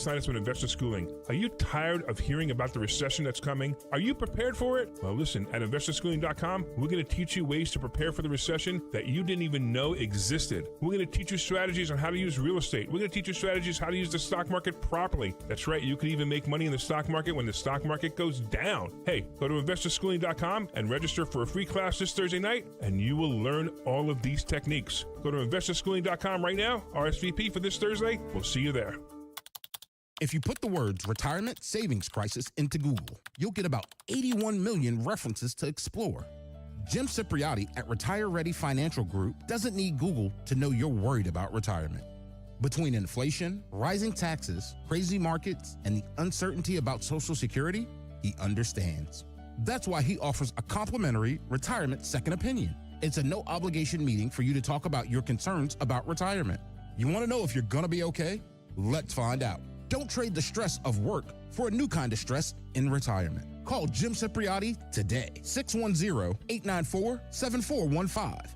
Science with Investor Schooling. Are you tired of hearing about the recession that's coming? Are you prepared for it? Well, listen, at investorschooling.com, we're going to teach you ways to prepare for the recession that you didn't even know existed. We're going to teach you strategies on how to use real estate. We're going to teach you strategies how to use the stock market properly. That's right, you can even make money in the stock market when the stock market goes down. Hey, go to investorschooling.com and register for a free class this Thursday night, and you will learn all of these techniques. Go to investorschooling.com right now, RSVP for this Thursday. We'll see you there. If you put the words retirement savings crisis into Google, you'll get about 81 million references to explore. Jim Cipriotti at Retire Ready Financial Group doesn't need Google to know you're worried about retirement. Between inflation, rising taxes, crazy markets, and the uncertainty about Social Security, he understands. That's why he offers a complimentary retirement second opinion. It's a no-obligation meeting for you to talk about your concerns about retirement. You want to know if you're going to be okay? Let's find out. Don't trade the stress of work for a new kind of stress in retirement. Call Jim Cipriotti today, 610-894-7415.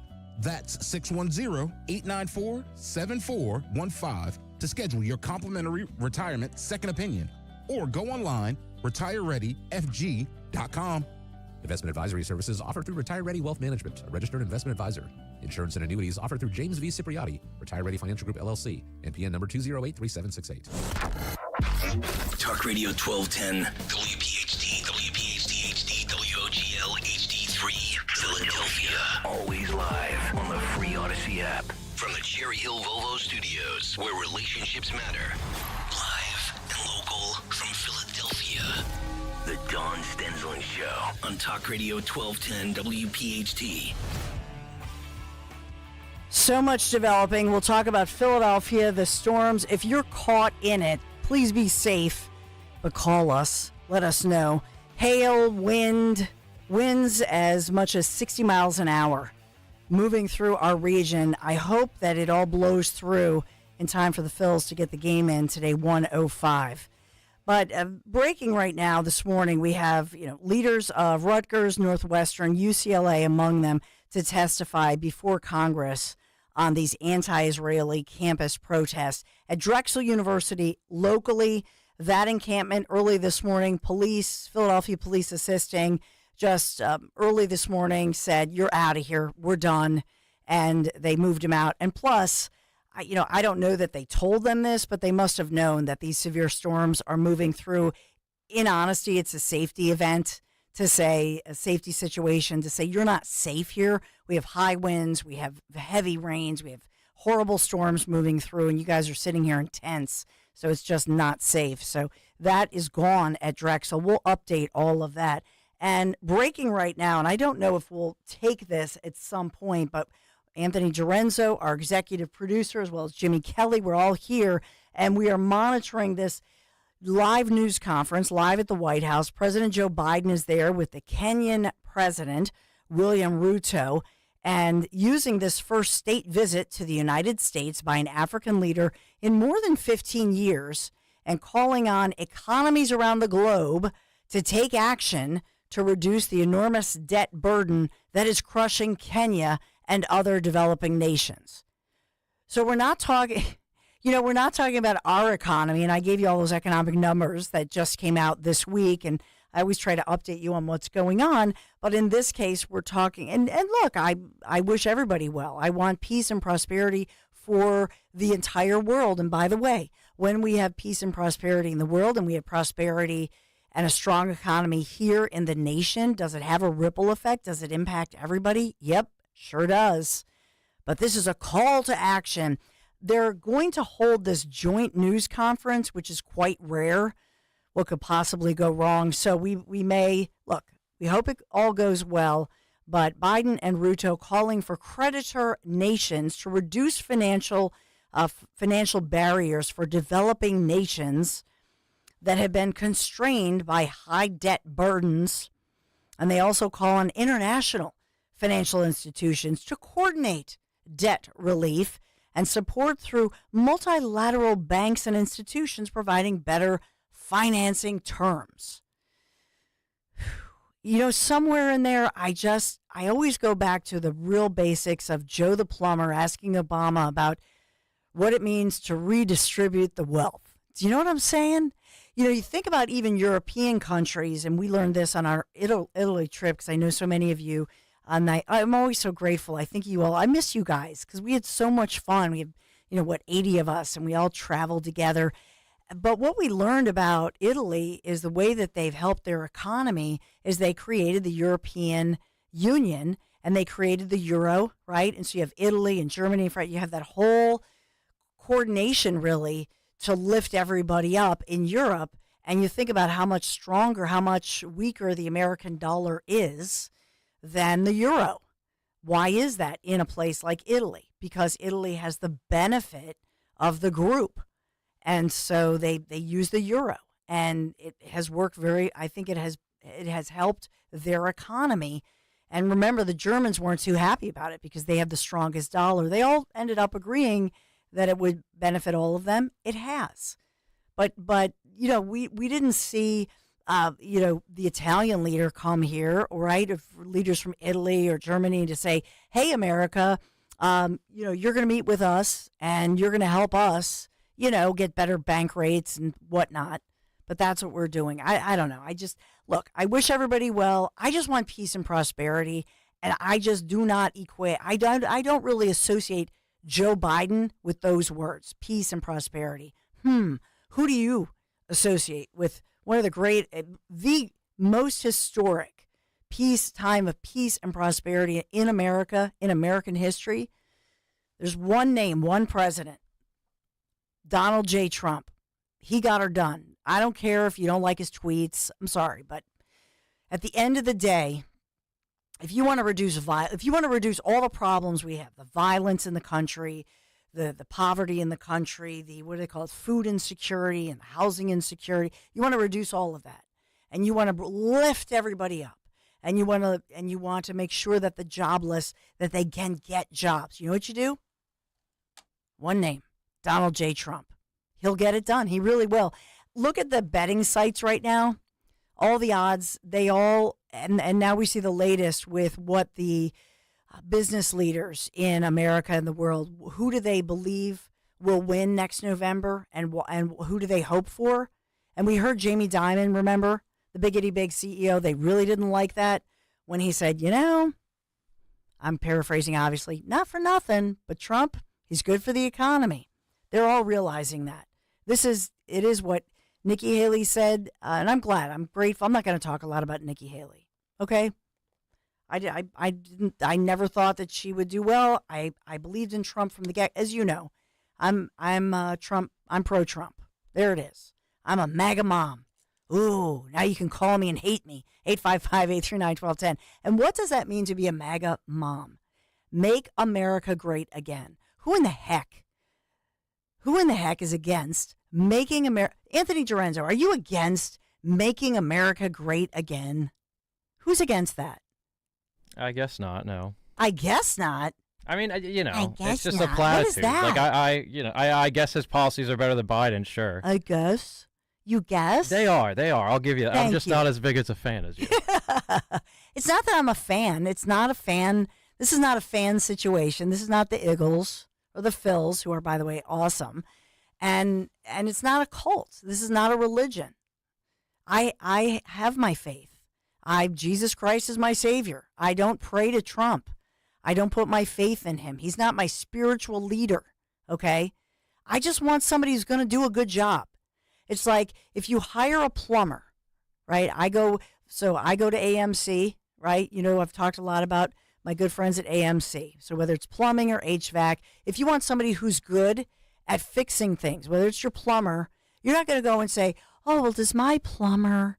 That's 610-894-7415 to schedule your complimentary retirement second opinion. Or go online, retirereadyfg.com. Investment advisory services offered through Retire Ready Wealth Management, a registered investment advisor. Insurance and annuities offered through James V. Cipriotti, Retire Ready Financial Group, LLC, NPN number 2083768. Talk Radio 1210, WPHT, WPHT-HD, WOGL HD3, Philadelphia. Always live on the free Odyssey app. From the Cherry Hill Volvo Studios, where relationships matter. Live and local from Philadelphia. The Dawn Stensland Show on Talk Radio 1210 WPHT. So much developing. We'll talk about Philadelphia, the storms. If you're caught in it, please be safe, but call us. Let us know. Hail, wind, winds as much as 60 miles an hour moving through our region. I hope that it all blows through in time for the Phils to get the game in today, 1:05. But breaking right now this morning, we have leaders of Rutgers, Northwestern, UCLA among them to testify before Congress on these anti-Israeli campus protests. At Drexel University, locally, that encampment early this morning, Philadelphia police assisting, just early this morning said, "You're out of here, we're done," and they moved him out. And plus, I don't know that they told them this, but they must have known that these severe storms are moving through. In honesty, it's a safety event to say, a safety situation to say, you're not safe here. We have high winds, we have heavy rains, we have horrible storms moving through, and you guys are sitting here in tents, so it's just not safe. So that is gone at Drexel. We'll update all of that. And breaking right now, and I don't know if we'll take this at some point, but Anthony Gerenzo, our executive producer, as well as Jimmy Kelly, we're all here, and we are monitoring this live news conference live at the White House. President Joe Biden is there with the Kenyan president, William Ruto, and using this first state visit to the United States by an African leader in more than 15 years, and calling on economies around the globe to take action to reduce the enormous debt burden that is crushing Kenya and other developing nations. So we're not talking about our economy, and I gave you all those economic numbers that just came out this week, and I always try to update you on what's going on. But in this case, we're talking, and look, I wish everybody well. I want peace and prosperity for the entire world. And by the way, when we have peace and prosperity in the world, and we have prosperity and a strong economy here in the nation, does it have a ripple effect? Does it impact everybody? Yep, sure does. But this is a call to action. They're going to hold this joint news conference, which is quite rare. What could possibly go wrong? So we hope it all goes well. But Biden and Ruto calling for creditor nations to reduce financial barriers for developing nations that have been constrained by high debt burdens. And they also call on international financial institutions to coordinate debt relief and support through multilateral banks and institutions providing better financing terms. Somewhere in there, I always go back to the real basics of Joe the plumber asking Obama about what it means to redistribute the wealth, Do you know what I'm saying? You know, you think about even European countries, and we learned this on our Italy trip because I know so many of you. And I'm always so grateful. I think you all, I miss you guys because we had so much fun. We have, 80 of us, and we all traveled together. But what we learned about Italy is the way that they've helped their economy is they created the European Union and they created the euro, right? And so you have Italy and Germany, right? You have that whole coordination really to lift everybody up in Europe. And you think about how much stronger, how much weaker the American dollar is than the euro. Why is that in a place like Italy? Because Italy has the benefit of the group. And so they use the euro, and it has worked I think it has helped their economy. And remember, the Germans weren't too happy about it because they have the strongest dollar. They all ended up agreeing that it would benefit all of them. It has. But we didn't see, the Italian leader come here, right? Or leaders from Italy or Germany to say, hey, America, you're going to meet with us and you're going to help us, get better bank rates and whatnot. But that's what we're doing. I don't know. I wish everybody well. I just want peace and prosperity. And I just do not equate. I don't really associate Joe Biden with those words, peace and prosperity. Who do you associate with one of the most historic time of peace and prosperity in America, in American history? There's one name, one president, Donald J. Trump. He got her done. I don't care if you don't like his tweets. I'm sorry, but at the end of the day, if you want to reduce all the problems we have, the violence in the country, the poverty in the country, the what do they call it, food insecurity and housing insecurity, you want to reduce all of that, and you want to lift everybody up, and you want to make sure that the jobless, that they can get jobs. You know what you do? One name, Donald J. Trump. He'll get it done. He really will. Look at the betting sites right now. All the odds, and now we see the latest with what the business leaders in America and the world, who do they believe will win next November, and who do they hope for? And we heard Jamie Dimon, remember, the Biggity Big CEO, they really didn't like that when he said, I'm paraphrasing, obviously, not for nothing, but Trump, he's good for the economy. They're all realizing that. It is what Nikki Haley said, and I'm glad. I'm grateful. I'm not going to talk a lot about Nikki Haley, okay? I never thought that she would do well. I believed in Trump from the get. As you know, I'm Trump. I'm pro-Trump. There it is. I'm a MAGA mom. Ooh, now you can call me and hate me. 855-839-1210. And what does that mean to be a MAGA mom? Make America great again. Who in the heck is against making America? Anthony Dorenzo, are you against making America great again? Who's against that? I guess not. No. I guess not. I mean, it's just not. a platitude. What is that? Like I guess his policies are better than Biden. Sure. I guess. You guess? They are. I'll give you that. I'm just not as big as a fan as you. It's not that I'm a fan. It's not a fan. This is not a fan situation. This is not the Eagles or the Phils, who are, by the way, awesome. And it's not a cult. This is not a religion. I have my faith. Jesus Christ is my Savior. I don't pray to Trump. I don't put my faith in him. He's not my spiritual leader, okay? I just want somebody who's going to do a good job. It's like if you hire a plumber, right? I go to AMC, right? I've talked a lot about my good friends at AMC. So whether it's plumbing or HVAC, if you want somebody who's good at fixing things, whether it's your plumber, you're not going to go and say, oh, well, does my plumber,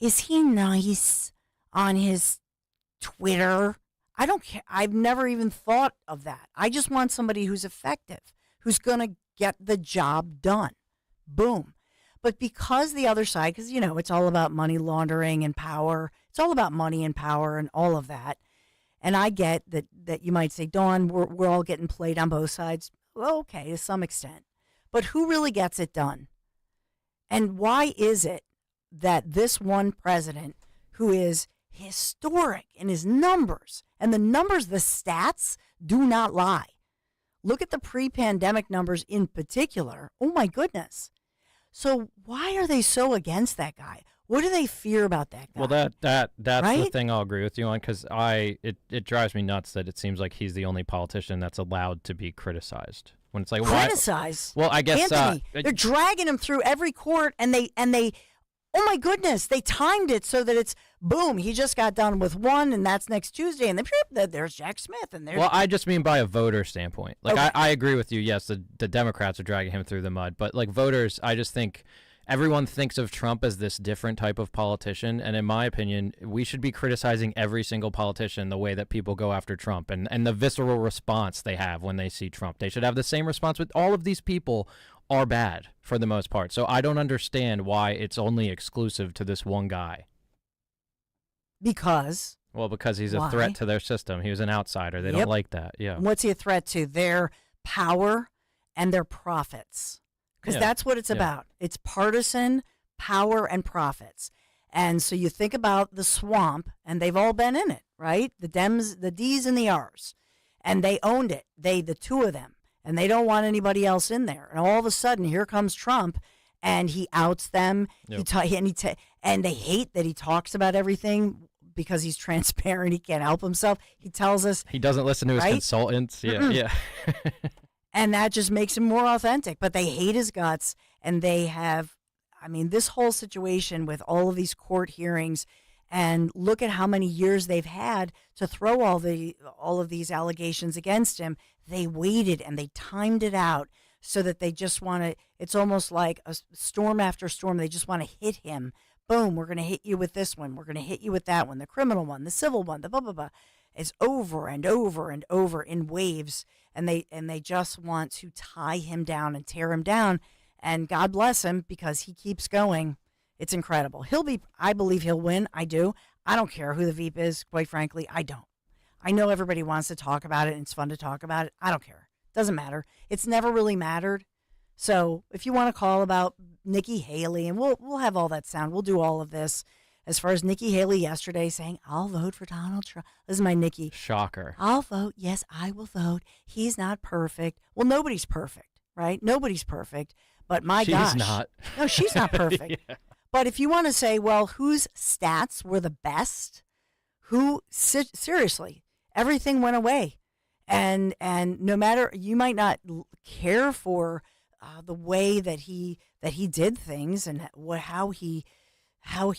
is he nice on his Twitter? I don't care. I've never even thought of that. I just want somebody who's effective, who's going to get the job done. Boom. But because the other side, because, it's all about money laundering and power. It's all about money and power and all of that. And I get that you might say, Dawn, we're all getting played on both sides. Well, okay, to some extent. But who really gets it done? And why is it that this one president, who is historic in his numbers, and the stats do not lie. Look at the pre-pandemic numbers in particular. Oh, my goodness. So why are they so against that guy? What do they fear about that guy? Well, that's right? the thing I'll agree with you on, because it drives me nuts that it seems like he's the only politician that's allowed to be criticized. When it's like criticize. Well, I guess Anthony, they're dragging him through every court, and they. Oh my goodness! They timed it so that it's boom. He just got done with one, and that's next Tuesday, and then there's Jack Smith, and there's. Well, I just mean by a voter standpoint. Like Okay. I agree with you. Yes, the Democrats are dragging him through the mud, but like voters, I just think everyone thinks of Trump as this different type of politician, and in my opinion, we should be criticizing every single politician the way that people go after Trump and the visceral response they have when they see Trump. They should have the same response with all of these people. Are bad for the most part. So I don't understand why it's only exclusive to this one guy. Because he's a why? threat to their system. He was an outsider. They don't like that. Yeah. What's he a threat to? Their power and their profits. Because that's what it's about. It's partisan power and profits. And so you think about the swamp, and they've all been in it, right? The Dems, the D's and the R's. And they owned it. The two of them. And they don't want anybody else in there. And all of a sudden, here comes Trump, and he outs them. Yep. And they hate that he talks about everything because he's transparent. He can't help himself. He tells us he doesn't listen to his right? consultants. Yeah, yeah. And that just makes him more authentic. But they hate his guts, and they have. I mean, this whole situation with all of these court hearings. And look at how many years they've had to throw all of these allegations against him. They waited and they timed it out so that they just want to. It's almost like a storm after storm. They just want to hit him. Boom, we're going to hit you with this one. We're going to hit you with that one. The criminal one, the civil one, the blah blah blah. It's over and over and over in waves, and they just want to tie him down and tear him down. And God bless him because he keeps going. It's incredible. I believe he'll win. I do. I don't care who the VP is, quite frankly. I don't. I know everybody wants to talk about it, and it's fun to talk about it. I don't care. Doesn't matter. It's never really mattered. So if you want to call about Nikki Haley, and we'll have all that sound. We'll do all of this. As far as Nikki Haley yesterday saying, I'll vote for Donald Trump. This is my Nikki. Shocker. I'll vote. Yes, I will vote. He's not perfect. Well, nobody's perfect, right? Nobody's perfect. But my gosh. She's not. No, she's not perfect. Yeah. But if you want to say, well, whose stats were the best? Seriously, everything went away. And no matter, you might not care for the way that he did things and how he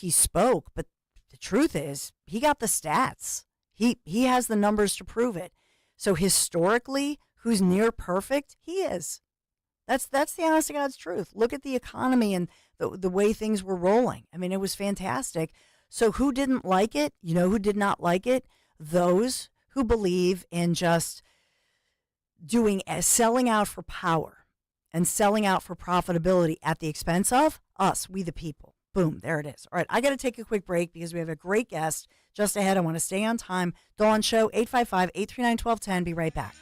spoke, but the truth is he got the stats. He has the numbers to prove it. So historically, who's near perfect? He is. That's the honest to God's truth. Look at the economy and the way things were rolling. I mean, it was fantastic. So who didn't like it? You know who did not like it? Those who believe in just selling out for power and selling out for profitability at the expense of us, we the people. Boom, there it is. All right, I got to take a quick break because we have a great guest just ahead. I want to stay on time. Dawn Show, 855-839-1210. Be right back.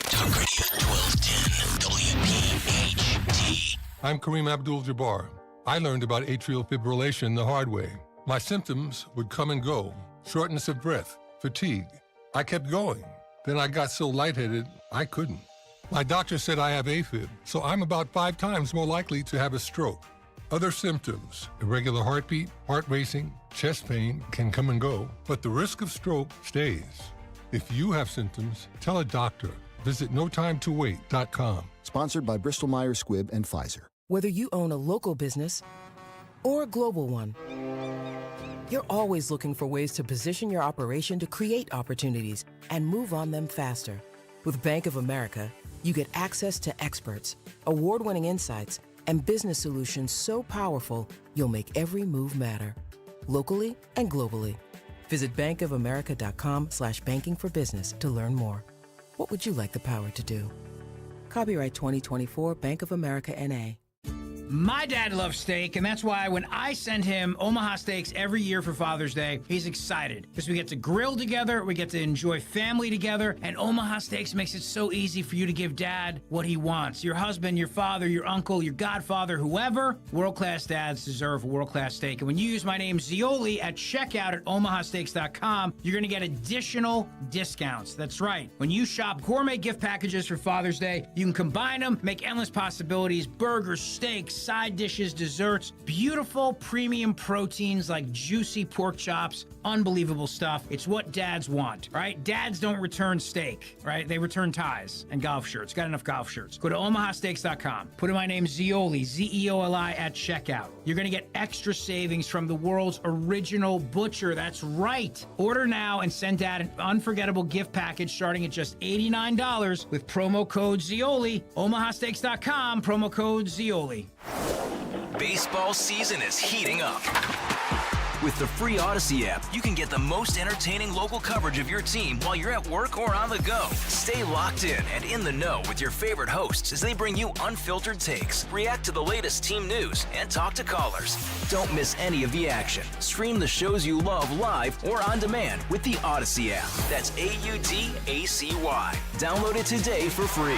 Talk Radio 1210 WPHT. I'm Kareem Abdul-Jabbar. I learned about atrial fibrillation the hard way. My symptoms would come and go. Shortness of breath, fatigue. I kept going. Then I got so lightheaded, I couldn't. My doctor said I have AFib, so I'm about 5 times more likely to have a stroke. Other symptoms, irregular heartbeat, heart racing, chest pain can come and go, but the risk of stroke stays. If you have symptoms, tell a doctor. Visit notimetowait.com. Sponsored by Bristol-Myers Squibb and Pfizer. Whether you own a local business or a global one, you're always looking for ways to position your operation to create opportunities and move on them faster. With Bank of America, you get access to experts, award-winning insights, and business solutions so powerful, you'll make every move matter. Locally and globally. Visit bankofamerica.com/banking for business to learn more. What would you like the power to do? Copyright 2024 Bank of America N.A. My dad loves steak, and that's why when I send him Omaha Steaks every year for Father's Day, he's excited because we get to grill together, we get to enjoy family together, and Omaha Steaks makes it so easy for you to give Dad what he wants. Your husband, your father, your uncle, your godfather, whoever, world-class dads deserve a world-class steak. And when you use my name Zioli at checkout at omahasteaks.com, you're going to get additional discounts. That's right. When you shop gourmet gift packages for Father's Day, you can combine them, make endless possibilities, burgers, steaks, side dishes, desserts, beautiful premium proteins like juicy pork chops, unbelievable stuff. It's what dads want, right? Dads don't return steak, right? They return ties and golf shirts. Got enough golf shirts. Go to omahasteaks.com. Put in my name Zioli, Z-E-O-L-I at checkout. You're going to get extra savings from the world's original butcher. That's right. Order now and send Dad an unforgettable gift package starting at just $89 with promo code Zioli. omahasteaks.com, promo code Zioli. Baseball season is heating up. With the free Odyssey app, you can get the most entertaining local coverage of your team while you're at work or on the go. Stay locked in and in the know with your favorite hosts as they bring you unfiltered takes, react to the latest team news, and talk to callers. Don't miss any of the action. Stream the shows you love live or on demand with the Odyssey app. That's AUDACY. Download it today for free.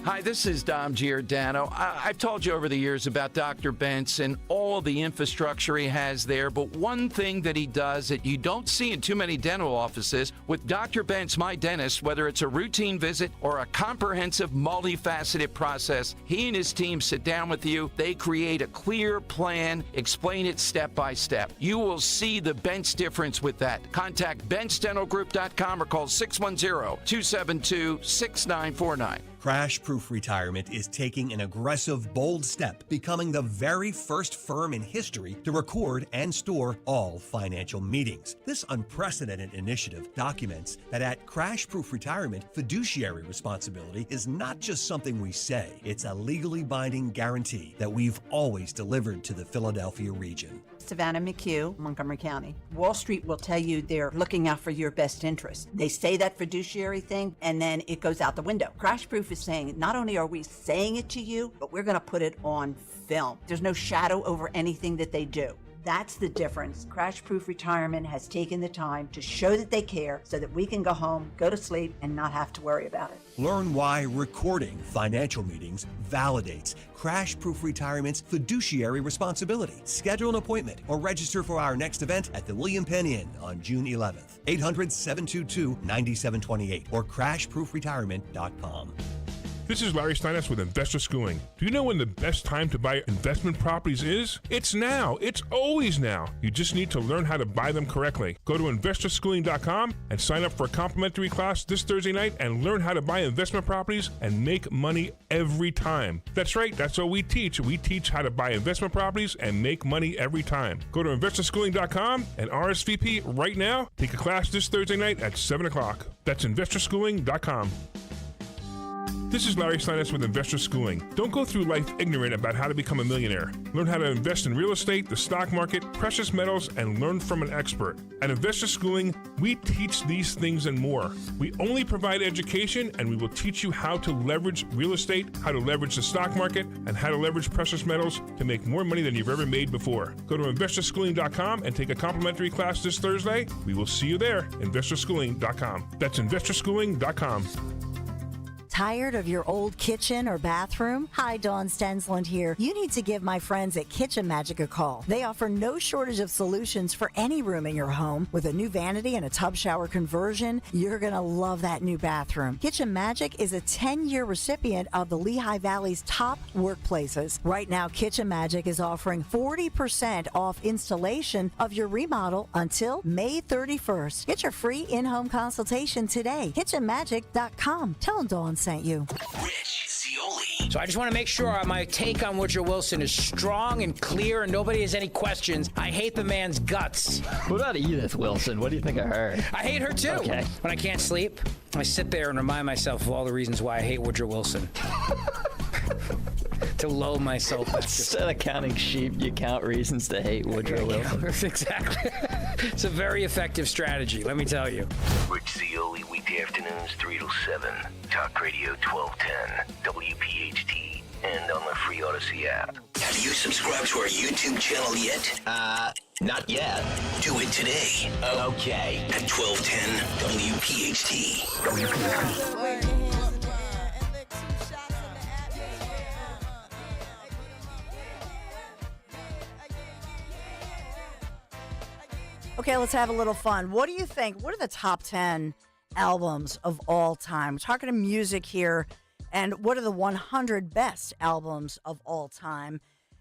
Hi, this is Dom Giordano. I've told you over the years about Dr. Bentz and all the infrastructure he has there, but one thing that he does that you don't see in too many dental offices, with Dr. Bentz, my dentist, whether it's a routine visit or a comprehensive, multifaceted process, he and his team sit down with you, they create a clear plan, explain it step by step. You will see the Bentz difference with that. Contact BentzDentalGroup.com or call 610-272-6949. Crash Proof Retirement is taking an aggressive, bold step, becoming the very first firm in history to record and store all financial meetings. This unprecedented initiative documents that at Crash Proof Retirement, fiduciary responsibility is not just something we say, it's a legally binding guarantee that we've always delivered to the Philadelphia region. Savannah McHugh, Montgomery County. Wall Street will tell you they're looking out for your best interest. They say that fiduciary thing, and then it goes out the window. Crash Proof is saying, not only are we saying it to you, but we're going to put it on film. There's no shadow over anything that they do. That's the difference. Crash Proof Retirement has taken the time to show that they care so that we can go home, go to sleep, and not have to worry about it. Learn why recording financial meetings validates Crash Proof Retirement's fiduciary responsibility. Schedule an appointment or register for our next event at the William Penn Inn on June 11th. 800-722-9728 or crashproofretirement.com. This is Larry Steiness with Investor Schooling. Do you know when the best time to buy investment properties is? It's now. It's always now. You just need to learn how to buy them correctly. Go to investorschooling.com and sign up for a complimentary class this Thursday night and learn how to buy investment properties and make money every time. That's right. That's what we teach. We teach how to buy investment properties and make money every time. Go to investorschooling.com and RSVP right now. Take a class this Thursday night at 7 o'clock. That's investorschooling.com. This is Larry Steiness with Investor Schooling. Don't go through life ignorant about how to become a millionaire. Learn how to invest in real estate, the stock market, precious metals, and learn from an expert. At Investor Schooling, we teach these things and more. We only provide education, and we will teach you how to leverage real estate, how to leverage the stock market, and how to leverage precious metals to make more money than you've ever made before. Go to investorschooling.com and take a complimentary class this Thursday. We will see you there, investorschooling.com. That's investorschooling.com. Tired of your old kitchen or bathroom? Hi, Dawn Stensland here. You need to give my friends at Kitchen Magic a call. They offer no shortage of solutions for any room in your home. With a new vanity and a tub shower conversion, you're going to love that new bathroom. Kitchen Magic is a 10-year recipient of the Lehigh Valley's top workplaces. Right now, Kitchen Magic is offering 40% off installation of your remodel until May 31st. Get your free in-home consultation today. KitchenMagic.com. Tell them Dawn sent you. Rich Zioli. So I just want to make sure my take on Woodrow Wilson is strong and clear and nobody has any questions. I hate the man's guts. What about Edith Wilson? What do you think of her? I hate her too. Okay. When I can't sleep, I sit there and remind myself of all the reasons why I hate Woodrow Wilson. To lull myself. Instead of counting sheep, you count reasons to hate Woodrow Wilson. Exactly. It's a very effective strategy, let me tell you. Rich Cioli, weekday afternoons 3 to 7. Talk Radio 1210, WPHT, and on the free Odyssey app. Have you subscribed to our YouTube channel yet? Not yet. Do it today. Okay. At 1210 WPHT. Okay, let's have a little fun. What do you think? What are the top 10 albums of all time? We're talking to music here. And what are the 100 best albums of all time?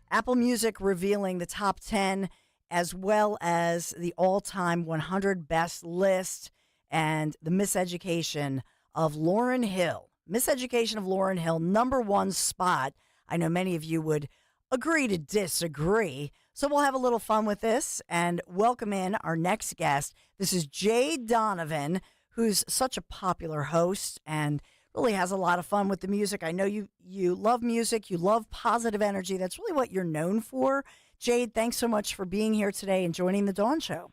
Apple Music revealing the top 10 as well as the all-time 100 best list and the Miseducation of Lauryn Hill. Miseducation of Lauryn Hill, number one spot. I know many of you would agree to disagree. So we'll have a little fun with this and welcome in our next guest. This is Jay Donovan, who's such a popular host and really has a lot of fun with the music. I know you love music. You love positive energy. That's really what you're known for. Jade, thanks so much for being here today and joining the Dawn Show.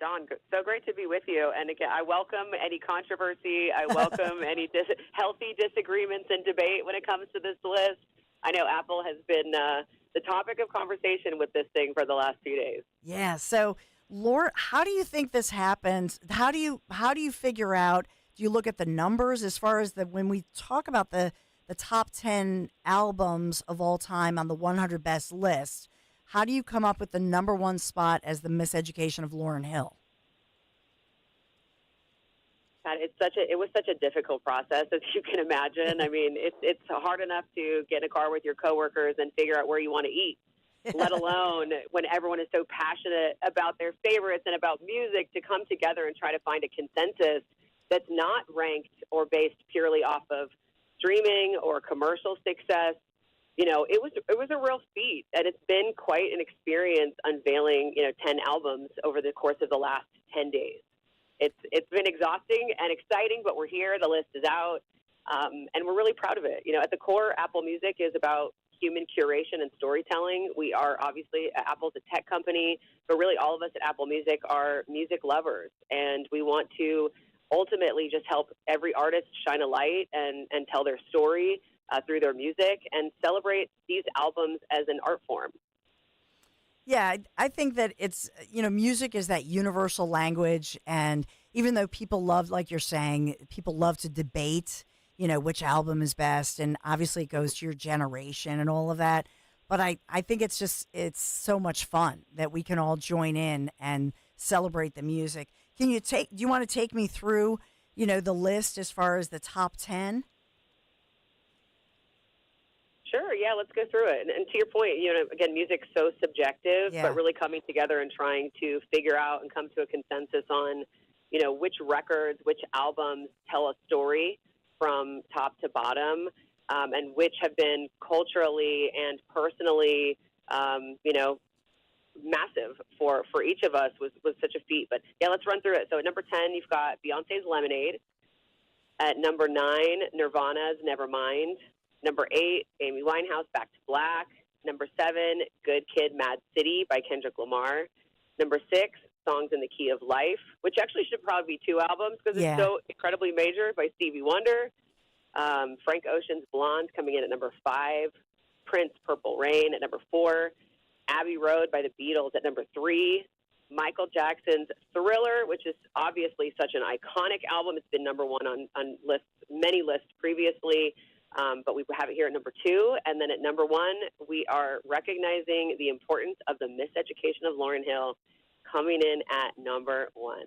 Dawn, so great to be with you. And again, I welcome any controversy. I welcome any healthy disagreements and debate when it comes to this list. I know Apple has been the topic of conversation with this thing for the last few days. Yeah. So, Laura, how do you think this happens? How do you figure out? Do you look at the numbers as far as when we talk about the top 10 albums of all time on the 100 best list? How do you come up with the number one spot as the Miseducation of Lauryn Hill? God, it was such a difficult process, as you can imagine. I mean, it's hard enough to get in a car with your coworkers and figure out where you want to eat, let alone when everyone is so passionate about their favorites and about music, to come together and try to find a consensus that's not ranked or based purely off of streaming or commercial success. You know, it was a real feat, and it's been quite an experience unveiling, 10 albums over the course of the last 10 days. It's been exhausting and exciting, but we're here. The list is out, and we're really proud of it. You know, at the core, Apple Music is about human curation and storytelling. We are obviously, Apple's a tech company, but really all of us at Apple Music are music lovers, and we want to ultimately just help every artist shine a light and tell their story through their music and celebrate these albums as an art form. Yeah, I think that it's, music is that universal language. And even though people love, like you're saying, people love to debate, which album is best. And obviously it goes to your generation and all of that. But I think it's so much fun that we can all join in and celebrate the music. Do you want to take me through, the list as far as the top 10? Sure, yeah, let's go through it. And to your point, again, music's so subjective, Yeah. but really coming together and trying to figure out and come to a consensus on, which records, which albums tell a story from top to bottom, and which have been culturally and personally, massive for each of us was such a feat. But yeah, let's run through it. So at number 10, you've got Beyonce's Lemonade. At number 9, Nirvana's Nevermind. Number 8, Amy Winehouse, Back to Black. Number 7, Good Kid, Mad City by Kendrick Lamar. Number 6, Songs in the Key of Life, which actually should probably be 2 albums because Yeah. it's so incredibly major, by Stevie Wonder. Frank Ocean's Blonde coming in at number 5. Prince, Purple Rain at number 4. Abbey Road by the Beatles at number 3. Michael Jackson's Thriller, which is obviously such an iconic album. It's been number 1 on many lists previously. But we have it here at number 2. And then at number 1, we are recognizing the importance of the Miseducation of Lauryn Hill, coming in at number 1,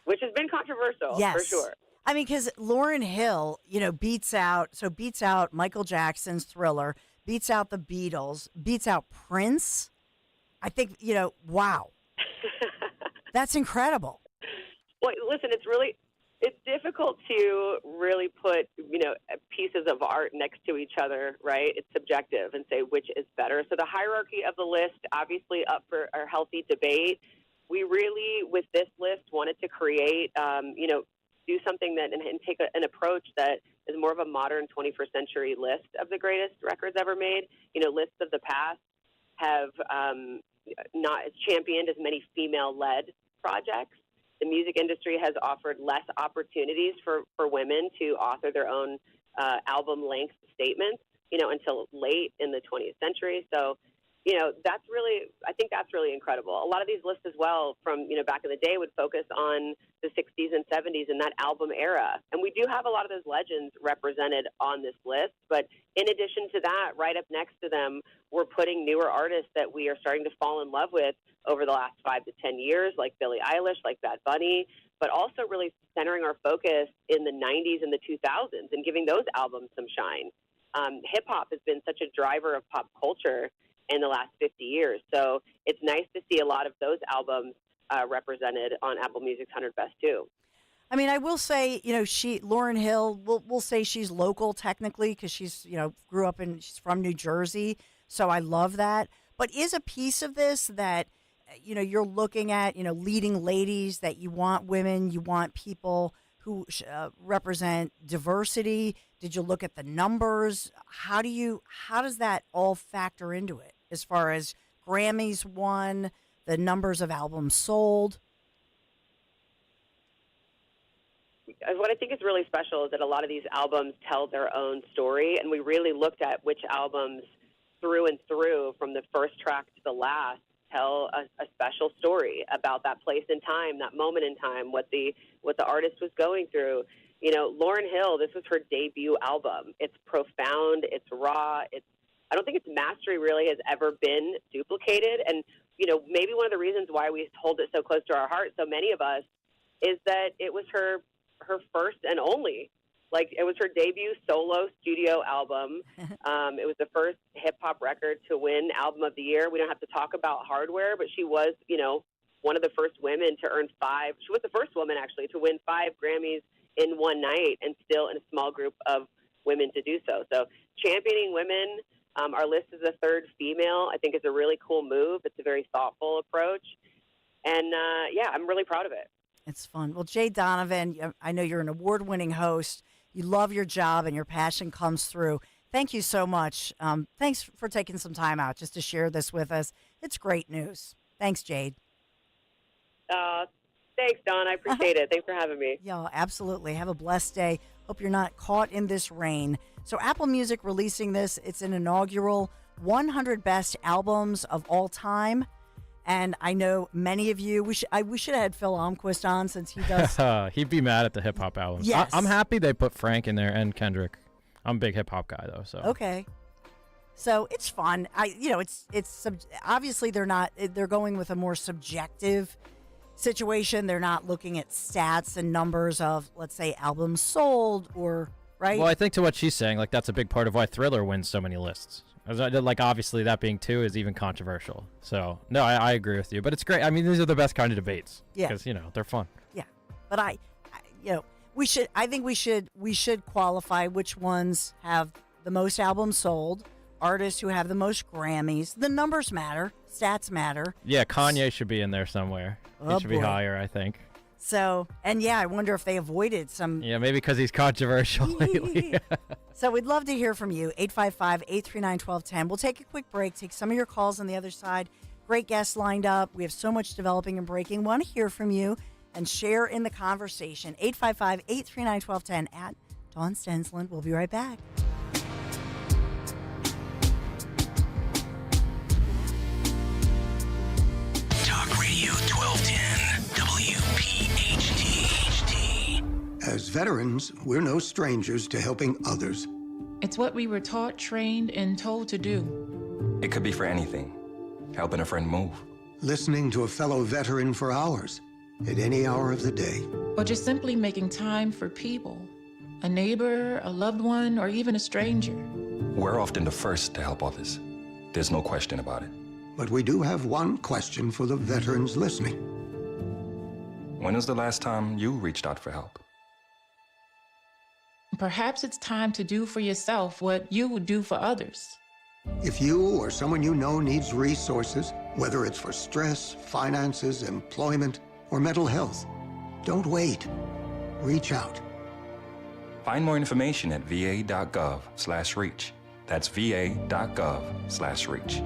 which has been controversial, Yes. for sure. I mean, because Lauryn Hill, beats out Michael Jackson's Thriller, beats out the Beatles, beats out Prince. I think, wow. That's incredible. Well, listen, it's difficult to really put, pieces of art next to each other, right? It's subjective and say which is better. So the hierarchy of the list, obviously up for a healthy debate. We really, with this list, wanted to create, do something that and take an approach that is more of a modern 21st century list of the greatest records ever made. Lists of the past have not championed as many female-led projects. The music industry has offered less opportunities for women to author their own album-length statements, until late in the 20th century. So, I think that's really incredible. A lot of these lists as well from, back in the day would focus on the 60s and 70s and that album era. And we do have a lot of those legends represented on this list. But in addition to that, right up next to them, we're putting newer artists that we are starting to fall in love with over the last 5 to 10 years, like Billie Eilish, like Bad Bunny, but also really centering our focus in the 90s and the 2000s and giving those albums some shine. Hip-hop has been such a driver of pop culture in the last 50 years. So it's nice to see a lot of those albums represented on Apple Music's 100 Best too. I mean, I will say, Lauryn Hill, we'll say she's local technically because she's, she's from New Jersey. So I love that. But is a piece of this that, you're looking at, leading ladies, that you want women, you want people who represent diversity? Did you look at the numbers? How does that all factor into it as far as Grammys won, the numbers of albums sold? What I think is really special is that a lot of these albums tell their own story, and we really looked at which albums through and through, from the first track to the last, tell a special story about that place in time, that moment in time, what the artist was going through. Lauryn Hill, this was her debut album. It's profound, it's raw, I don't think its mastery really has ever been duplicated. And, maybe one of the reasons why we hold it so close to our heart, so many of us, is that it was her first and only. Like, it was her debut solo studio album. It was the first hip-hop record to win Album of the Year. We don't have to talk about hardware, but she was, one of the first women to earn 5. She was the first woman, actually, to win 5 Grammys in one night, and still in a small group of women to do so. So championing women, our list is the third female, I think is a really cool move. It's a very thoughtful approach. And, I'm really proud of it. It's fun. Well, Jay Donovan, I know you're an award-winning host. You love your job, and your passion comes through. Thank you so much. Thanks for taking some time out just to share this with us. It's great news. Thanks, Jade. Thanks, Dawn. I appreciate it. Thanks for having me. Yeah, absolutely. Have a blessed day. Hope you're not caught in this rain. So Apple Music releasing this. It's an inaugural 100 Best Albums of All Time. And I know many of you, we should have had Phil Almquist on, since he does. He'd be mad at the hip hop albums. Yes. I'm happy they put Frank in there and Kendrick. I'm a big hip hop guy though, so. Okay. So it's fun. It's obviously they're going with a more subjective situation. They're not looking at stats and numbers of, let's say, albums sold or, right? Well, I think to what she's saying, like, that's a big part of why Thriller wins so many lists. Like, obviously that being 2 is even controversial. So no, I agree with you, but it's great. I mean, these are the best kind of debates. Yeah. Because, they're fun. Yeah. But I think we should qualify which ones have the most albums sold, artists who have the most Grammys. The numbers matter, stats matter. Yeah, Kanye should be in there somewhere. Oh, he should be boy. higher, I think. So, and yeah, I wonder if they avoided some. Yeah, maybe because he's controversial lately. So we'd love to hear from you, 855-839-1210. We'll take a quick break, take some of your calls on the other side. Great guests lined up. We have so much developing and breaking. Want to hear from you and share in the conversation. 855-839-1210 at Dawn Stensland. We'll be right back. Talk Radio 1210, WPHT. As veterans, we're no strangers to helping others. It's what we were taught, trained, and told to do. It could be for anything. Helping a friend move. Listening to a fellow veteran for hours, at any hour of the day. Or just simply making time for people. A neighbor, a loved one, or even a stranger. We're often the first to help others. There's no question about it. But we do have one question for the veterans listening. When was the last time you reached out for help? Perhaps it's time to do for yourself what you would do for others. If you or someone you know needs resources, whether it's for stress, finances, employment, or mental health, don't wait. Reach out. Find more information at va.gov/reach. That's va.gov/reach.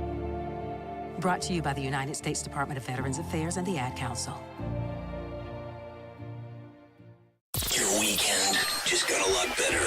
Brought to you by the United States Department of Veterans Affairs and the Ad Council. Your weekend just got a lot better.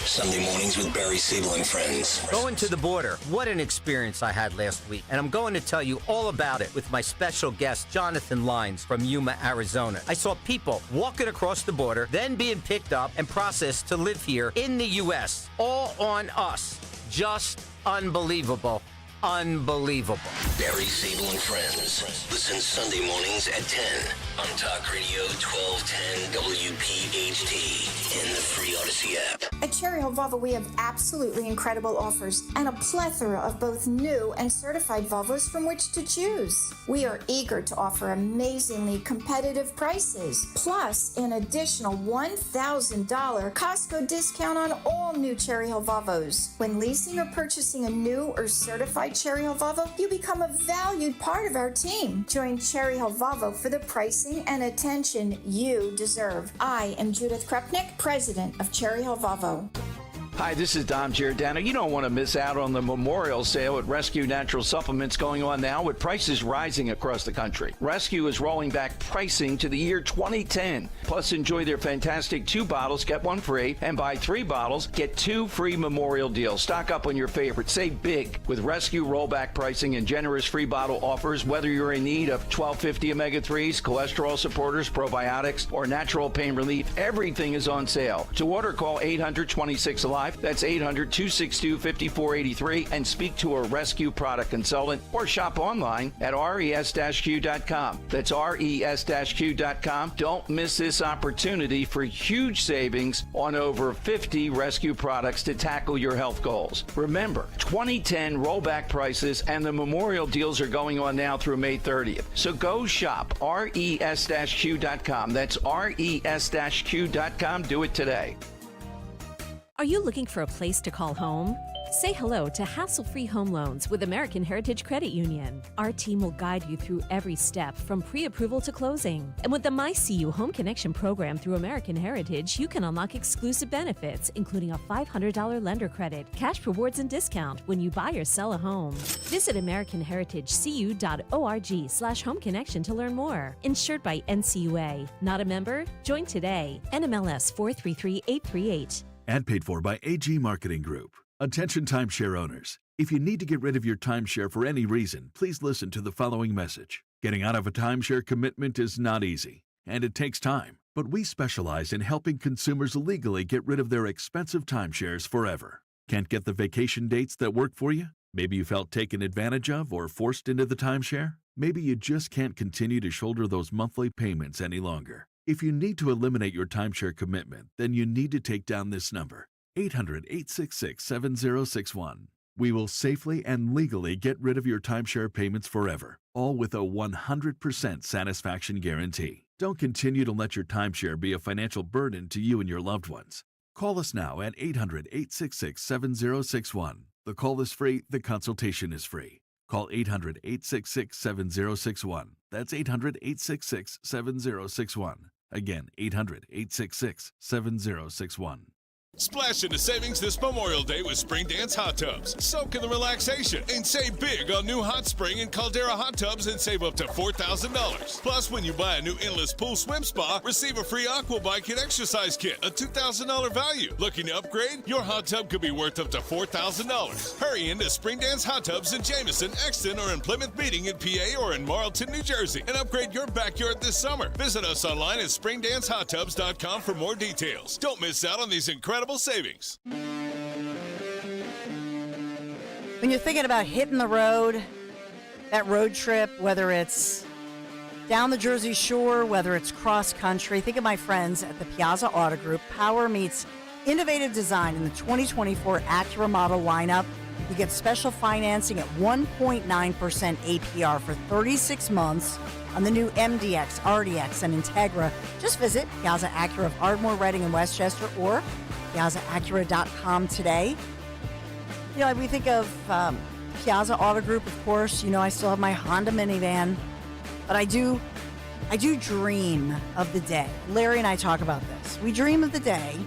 Sunday mornings with Barry Siebel and friends. Going to the border. What an experience I had last week. And I'm going to tell you all about it with my special guest, Jonathan Lines from Yuma, Arizona. I saw people walking across the border, then being picked up and processed to live here in the U.S. All on us. Just unbelievable. Unbelievable. Barry Siebel and friends. Listen Sunday mornings at 10 on Talk Radio 1210 WPHT in the free Odyssey app. At Cherry Hill Volvo, we have absolutely incredible offers and a plethora of both new and certified Volvos from which to choose. We are eager to offer amazingly competitive prices, plus an additional $1,000 Costco discount on all new Cherry Hill Volvos. When leasing or purchasing a new or certified Cherry Hill Volvo, you become a valued part of our team. Join Cherry Hill Volvo for the pricing and attention you deserve. I am Judith Krupnick, president of Cherry Hill Volvo. Hi, this is Dom Giordano. You don't want to miss out on the Memorial Sale at Rescue Natural Supplements going on now with prices rising across the country. Rescue is rolling back pricing to the year 2010. Plus, enjoy their fantastic 2 bottles, get 1 free, and buy 3 bottles, get 2 free Memorial deals. Stock up on your favorites. Save big with Rescue rollback pricing and generous free bottle offers, whether you're in need of 1250 omega-3s, cholesterol supporters, probiotics, or natural pain relief. Everything is on sale. To order, call 800-26-ALIVE. That's 800-262-5483 and speak to a Rescue product consultant or shop online at res-q.com. That's res-q.com. Don't miss this opportunity for huge savings on over 50 Rescue products to tackle your health goals. Remember, 2010 rollback prices and the Memorial deals are going on now through May 30th. So go shop res-q.com. That's res-q.com. Do it today. Are you looking for a place to call home? Say hello to hassle-free home loans with American Heritage Credit Union. Our team will guide you through every step from pre-approval to closing. And with the MyCU Home Connection program through American Heritage, you can unlock exclusive benefits, including a $500 lender credit, cash rewards, and discount when you buy or sell a home. Visit AmericanHeritageCU.org/homeconnection to learn more. Insured by NCUA. Not a member? Join today. NMLS 433838. And paid for by AG Marketing Group. Attention timeshare owners. If you need to get rid of your timeshare for any reason, please listen to the following message. Getting out of a timeshare commitment is not easy, and it takes time. But we specialize in helping consumers legally get rid of their expensive timeshares forever. Can't get the vacation dates that work for you? Maybe you felt taken advantage of or forced into the timeshare? Maybe you just can't continue to shoulder those monthly payments any longer. If you need to eliminate your timeshare commitment, then you need to take down this number, 800-866-7061. We will safely and legally get rid of your timeshare payments forever, all with a 100% satisfaction guarantee. Don't continue to let your timeshare be a financial burden to you and your loved ones. Call us now at 800-866-7061. The call is free, the consultation is free. Call 800-866-7061. That's 800-866-7061. Again, 800-866-7061. Splash into savings this Memorial Day with Spring Dance Hot Tubs. Soak in the relaxation and save big on new Hot Spring and Caldera Hot Tubs and save up to $4,000. Plus, when you buy a new Endless Pool Swim Spa, receive a free Aqua Bike and Exercise Kit, a $2,000 value. Looking to upgrade? Your hot tub could be worth up to $4,000. Hurry into Spring Dance Hot Tubs in Jameson, Exton, or in Plymouth Meeting in PA or in Marlton, New Jersey, and upgrade your backyard this summer. Visit us online at springdancehottubs.com for more details. Don't miss out on these incredible savings. When you're thinking about hitting the road, that road trip, whether it's down the Jersey Shore, whether it's cross country, think of my friends at the Piazza Auto Group. Power meets innovative design in the 2024 Acura model lineup. You get special financing at 1.9% APR for 36 months on the new MDX, RDX, and Integra. Just visit Piazza Acura of Ardmore, Reading, and Westchester, or PiazzaAcura.com today. You know, we think of Piazza Auto Group, of course. You know, I still have my Honda minivan, but I do dream of the day. Larry and I talk about this. We dream of the day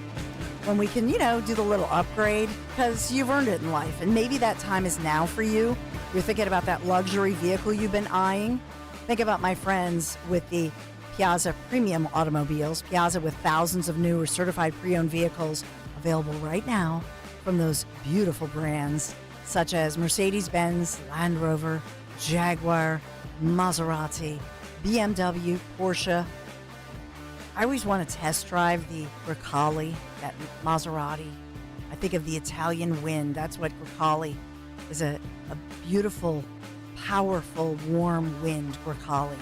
when we can, do the little upgrade, because you've earned it in life. And maybe that time is now for you. You're thinking about that luxury vehicle you've been eyeing. Think about my friends with the Piazza Premium Automobiles. Piazza with thousands of new or certified pre-owned vehicles available right now from those beautiful brands such as Mercedes-Benz, Land Rover, Jaguar, Maserati, BMW, Porsche. I always want to test drive the Grecale, that Maserati. I think of the Italian Wind. That's what Grecale is, a beautiful, powerful, warm wind Grecale.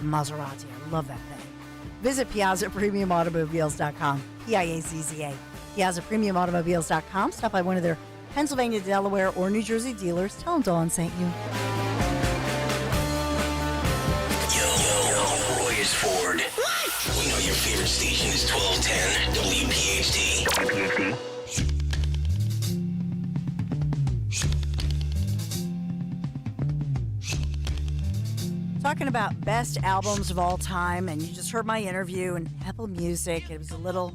Maserati. I love that thing. Visit PiazzaPremiumAutomobiles.com. Piazza. PiazzaPremiumAutomobiles.com. Stop by one of their Pennsylvania, Delaware, or New Jersey dealers. Tell them Dawn sent you. Roy is Ford. We know your favorite station is 1210 WPHT. WPHT. Talking about best albums of all time, and you just heard my interview and Apple Music. It was a little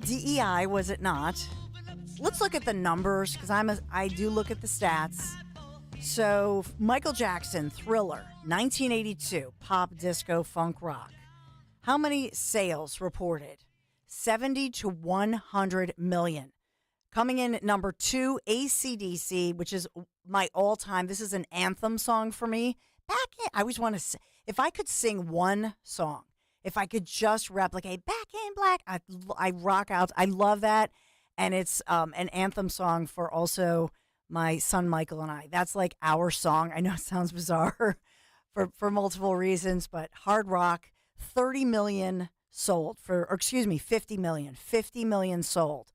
DEI, was it not? Let's look at the numbers, because I do look at the stats. So Michael Jackson, Thriller, 1982, pop, disco, funk, rock. How many sales reported? 70 to 100 million. Coming in at number 2, AC/DC, which is my all-time. This is an anthem song for me. I always want to, if I could sing one song, if I could just replicate Back in Black, I rock out. I love that. And it's an anthem song for also my son Michael and I. That's like our song. I know it sounds bizarre for multiple reasons, but hard rock, 30 million sold 50 million. 50 million sold.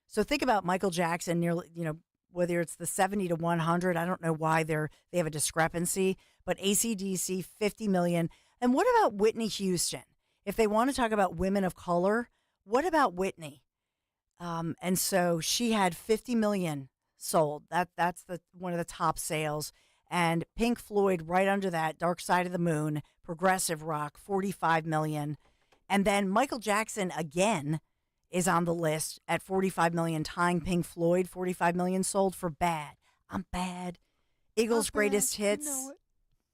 So think about Michael Jackson, nearly, whether it's the 70 to 100, I don't know why they have a discrepancy, but AC/DC, 50 million. And what about Whitney Houston? If they want to talk about women of color, what about Whitney? And so she had 50 million sold. That's one of the top sales. And Pink Floyd right under that, Dark Side of the Moon, progressive rock, 45 million. And then Michael Jackson again is on the list at 45 million, tying Pink Floyd. 45 million sold for Bad. I'm Bad. Eagles' greatest hits.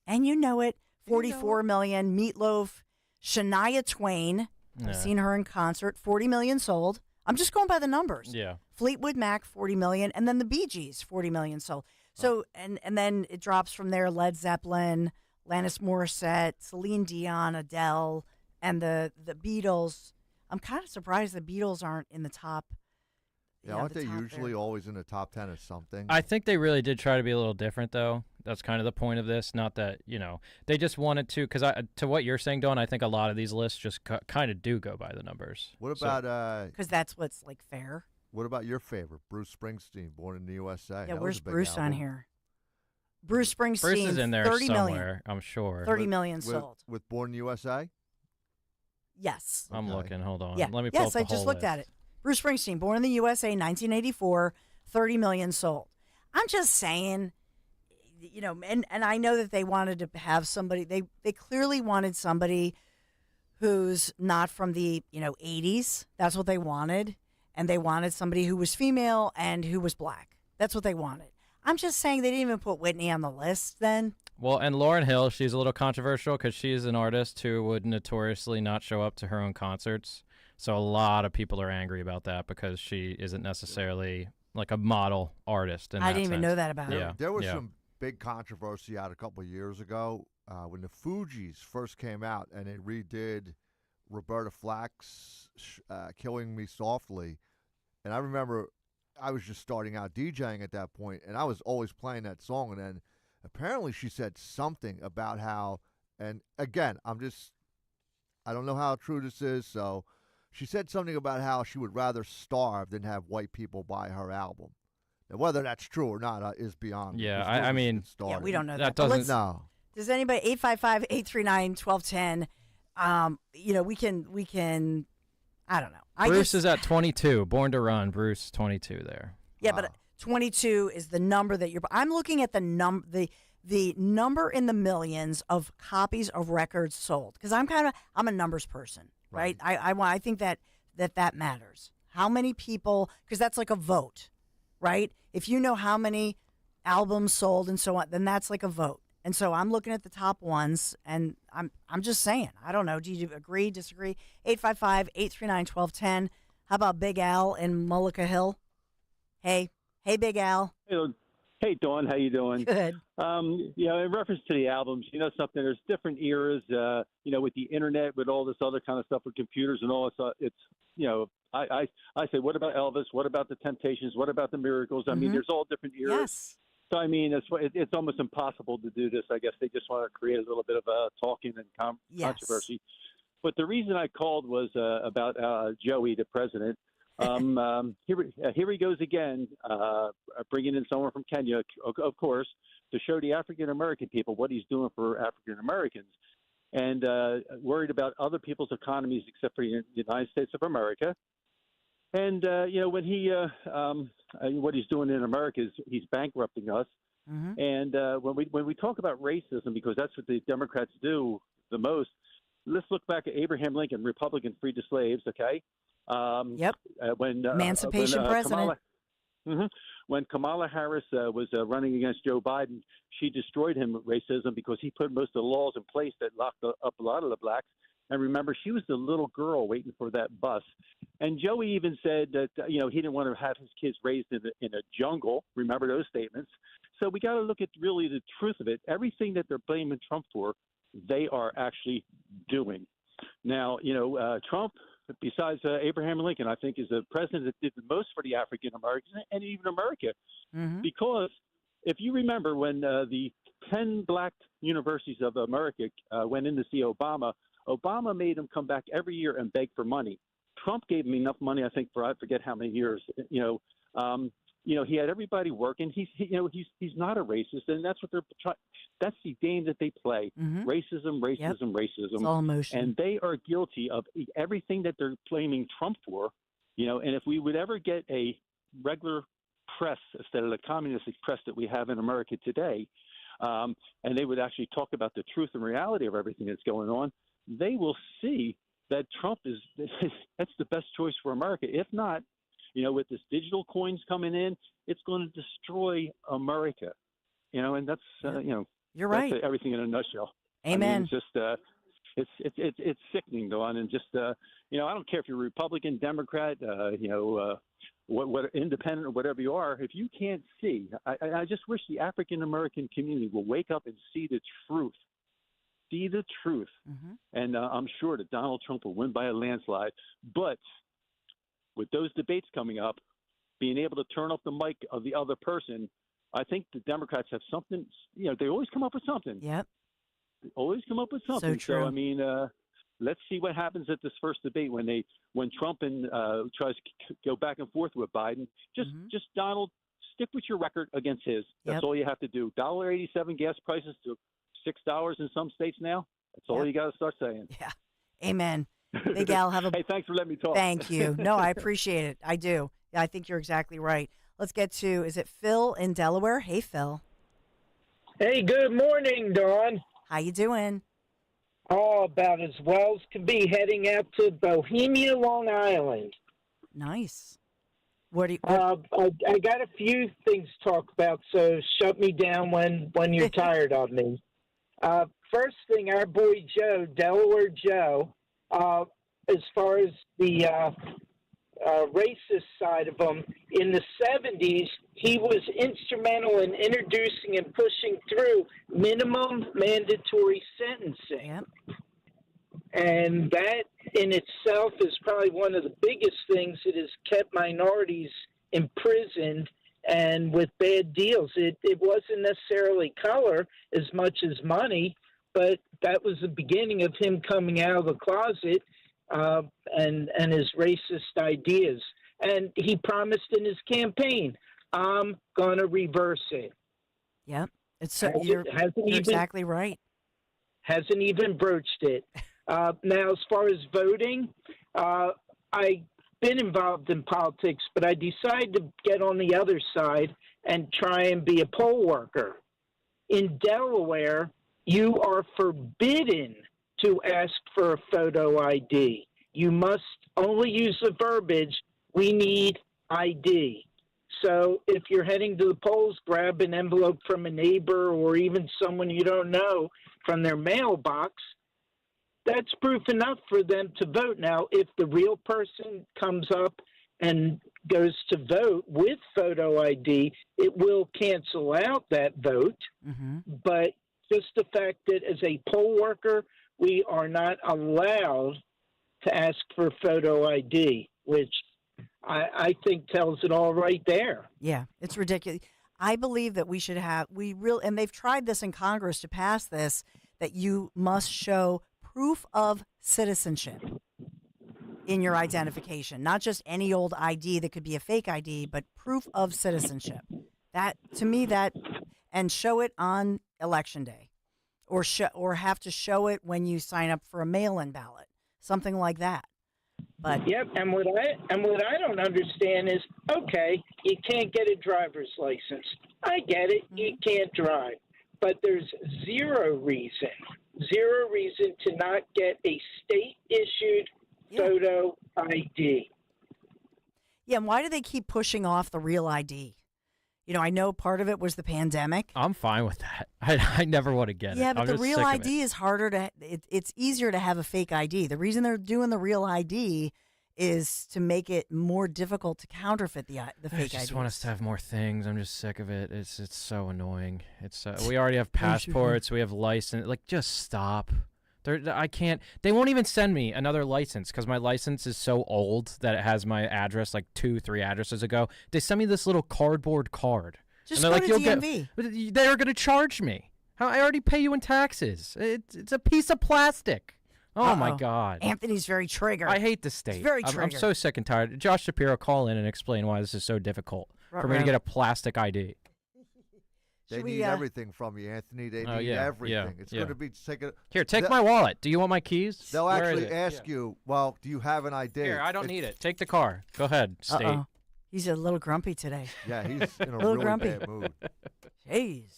And you know it. 44 million. Meatloaf. Shania Twain. I've seen her in concert. 40 million sold. I'm just going by the numbers. Yeah. Fleetwood Mac, 40 million. And then the Bee Gees, 40 million sold. So, and then it drops from there. Led Zeppelin, Alanis Morissette, Celine Dion, Adele, and the Beatles. I'm kind of surprised the Beatles aren't in the top. Yeah, aren't they usually always in the top 10 of something? I think they really did try to be a little different, though. That's kind of the point of this. Not that, they just wanted to, because to what you're saying, Dawn, I think a lot of these lists just kind of do go by the numbers. What about... Because that's what's, fair. What about your favorite, Bruce Springsteen, Born in the USA? Yeah, where's Bruce on here? Bruce Springsteen, Bruce is in there 30 somewhere, million. I'm sure. 30 million sold. With Born in the USA? Yes. I'm looking. Hold on. Yeah. Let me pull up the I just whole looked list. at it. Bruce Springsteen, Born in the USA, 1984, 30 million sold. I'm just saying, and I know that they wanted to have somebody, they clearly wanted somebody who's not from the, 80s. That's what they wanted. And they wanted somebody who was female and who was black. That's what they wanted. I'm just saying they didn't even put Whitney on the list then. Well, and Lauryn Hill, she's a little controversial because she's an artist who would notoriously not show up to her own concerts. So a lot of people are angry about that because she isn't necessarily like a model artist. I didn't even know that about her. There was some big controversy out a couple of years ago when the Fugees first came out and they redid Roberta Flack's Killing Me Softly. And I remember I was just starting out DJing at that point, and I was always playing that song. And then apparently she said something about how, and again, I don't know how true this is, so she said something about how she would rather starve than have white people buy her album. Now, whether that's true or not is beyond. Yeah, I mean, we don't know that. Doesn't. No. Does anybody, 855-839-1210, we can, I don't know. Bruce is at 22. Born to Run, Bruce 22 there. Yeah, but 22 is the number that I'm looking at the number in the millions of copies of records sold, because I'm a numbers person, right? I think that matters. How many people, because that's like a vote, right? If you know how many albums sold and so on, then that's like a vote. And so I'm looking at the top ones, and I'm just saying, I don't know. Do you agree, disagree? 855-839-1210. How about Big Al in Mullica Hill? Hey, Big Al. Hey, Dawn, how you doing? Good. In reference to the albums, something. There's different eras. With the internet, with all this other kind of stuff, with computers and all this. I say, what about Elvis? What about the Temptations? What about the Miracles? I mean, there's all different eras. Yes. So I mean, it's almost impossible to do this. I guess they just want to create a little bit of talking and controversy. But the reason I called was about Joey, the president. Here he goes again, bringing in someone from Kenya, of course, to show the African-American people what he's doing for African-Americans, and worried about other people's economies except for the United States of America. And, when what he's doing in America is he's bankrupting us. Mm-hmm. And when we talk about racism, because that's what the Democrats do the most, let's look back at Abraham Lincoln, Republican, freed the slaves, okay? Yep. Emancipation president. When Kamala Harris was running against Joe Biden, she destroyed him with racism because he put most of the laws in place that locked up a lot of the blacks. And remember, she was the little girl waiting for that bus. And Joey even said that, he didn't want to have his kids raised in a jungle. Remember those statements? So we got to look at really the truth of it. Everything that they're blaming Trump for, they are actually doing. Now, Trump, besides Abraham Lincoln, I think is the president that did the most for the African Americans and even America. Mm-hmm. Because if you remember when the 10 black universities of America went in to see Obama made him come back every year and beg for money. Trump gave him enough money, I think, for I forget how many years. He had everybody working. He's not a racist, and that's what they're trying. That's the game that they play. Mm-hmm. Racism. It's all emotion. And they are guilty of everything that they're blaming Trump for. And if we would ever get a regular press instead of the communistic press that we have in America today, and they would actually talk about the truth and reality of everything that's going on, they will see that Trump that's the best choice for America. If not, with this digital coins coming in, it's going to destroy America. And that's you're right. That's everything in a nutshell. Amen. I mean, it's just it's sickening, Dawn, and just I don't care if you're Republican, Democrat, what independent or whatever you are. If you can't see, I just wish the African American community will wake up and see the truth. See the truth. Mm-hmm. And I'm sure that Donald Trump will win by a landslide. But with those debates coming up, being able to turn off the mic of the other person, I think the Democrats have something. They always come up with something. Yep. They always come up with something. So true. So I mean, let's see what happens at this first debate when Trump tries to go back and forth with Biden. Just Donald, stick with your record against his. That's all you have to do. $1.87 gas prices to $6 in some states now. That's all you got to start saying. Yeah. Amen. Big Al, have a Hey, thanks for letting me talk. Thank you. No, I appreciate it. I do. I think you're exactly right. Let's get to, is it Phil in Delaware? Hey, Phil. Hey, good morning, Dawn. How you doing? Oh, about as well as can be, heading out to Bohemia, Long Island. Nice. What do you? I got a few things to talk about, so shut me down when you're tired of me. First thing, our boy Joe, Delaware Joe, as far as the racist side of him, in the 70s, he was instrumental in introducing and pushing through minimum mandatory sentencing. Yep. And that in itself is probably one of the biggest things that has kept minorities imprisoned and with bad deals. It wasn't necessarily color as much as money, but that was the beginning of him coming out of the closet and his racist ideas. And he promised in his campaign, I'm going to reverse it. Yep. You're exactly right. Hasn't even broached it. Now, as far as voting, I've been involved in politics, but I decided to get on the other side and try and be a poll worker. In Delaware, you are forbidden to ask for a photo ID. You must only use the verbiage, we need ID. So if you're heading to the polls, grab an envelope from a neighbor or even someone you don't know from their mailbox. That's proof enough for them to vote. Now, if the real person comes up and goes to vote with photo ID, it will cancel out that vote. But just the fact that as a poll worker, we are not allowed to ask for photo ID, which I think tells it all right there. Yeah, it's ridiculous. I believe that we should have, and they've tried this in Congress to pass this, that you must show proof of citizenship in your identification, not just any old ID that could be a fake ID, but proof of citizenship. That, to me, and show it on election day, or have to show it when you sign up for a mail-in ballot, something like that. But yep, and what I don't understand is, okay, you can't get a driver's license. I get it, you can't drive, but there's zero reason to not get a state-issued photo ID. Yeah, and why do they keep pushing off the real ID? You know, I know part of it was the pandemic. I'm fine with that. I never want to get it. Yeah, but I'm the just real sick of ID is harder to. It's easier to have a fake ID. The reason they're doing the real ID is to make it more difficult to counterfeit the fake ID. I just want us to have more things. I'm just sick of it. It's so annoying. It's we already have passports. We have license. Like, just stop. I can't. They won't even send me another license because my license is so old that it has my address like 2-3 addresses ago. They send me this little cardboard card. Just and go they're to like, DMV. They're going to charge me. I already pay you in taxes. It's a piece of plastic. Oh, my God. Anthony's very triggered. I hate the state. He's very I'm triggered. so sick and tired. Josh Shapiro, call in and explain why this is so difficult for me to get a plastic ID. They need everything from you, Anthony. They need everything. It's going to be Here, take my wallet. Do you want my keys? They'll actually ask you, well, do you have an ID? Here, I don't need it. Take the car. Go ahead, state. He's a little grumpy today. Yeah, he's in a little really grumpy. bad mood. Jeez.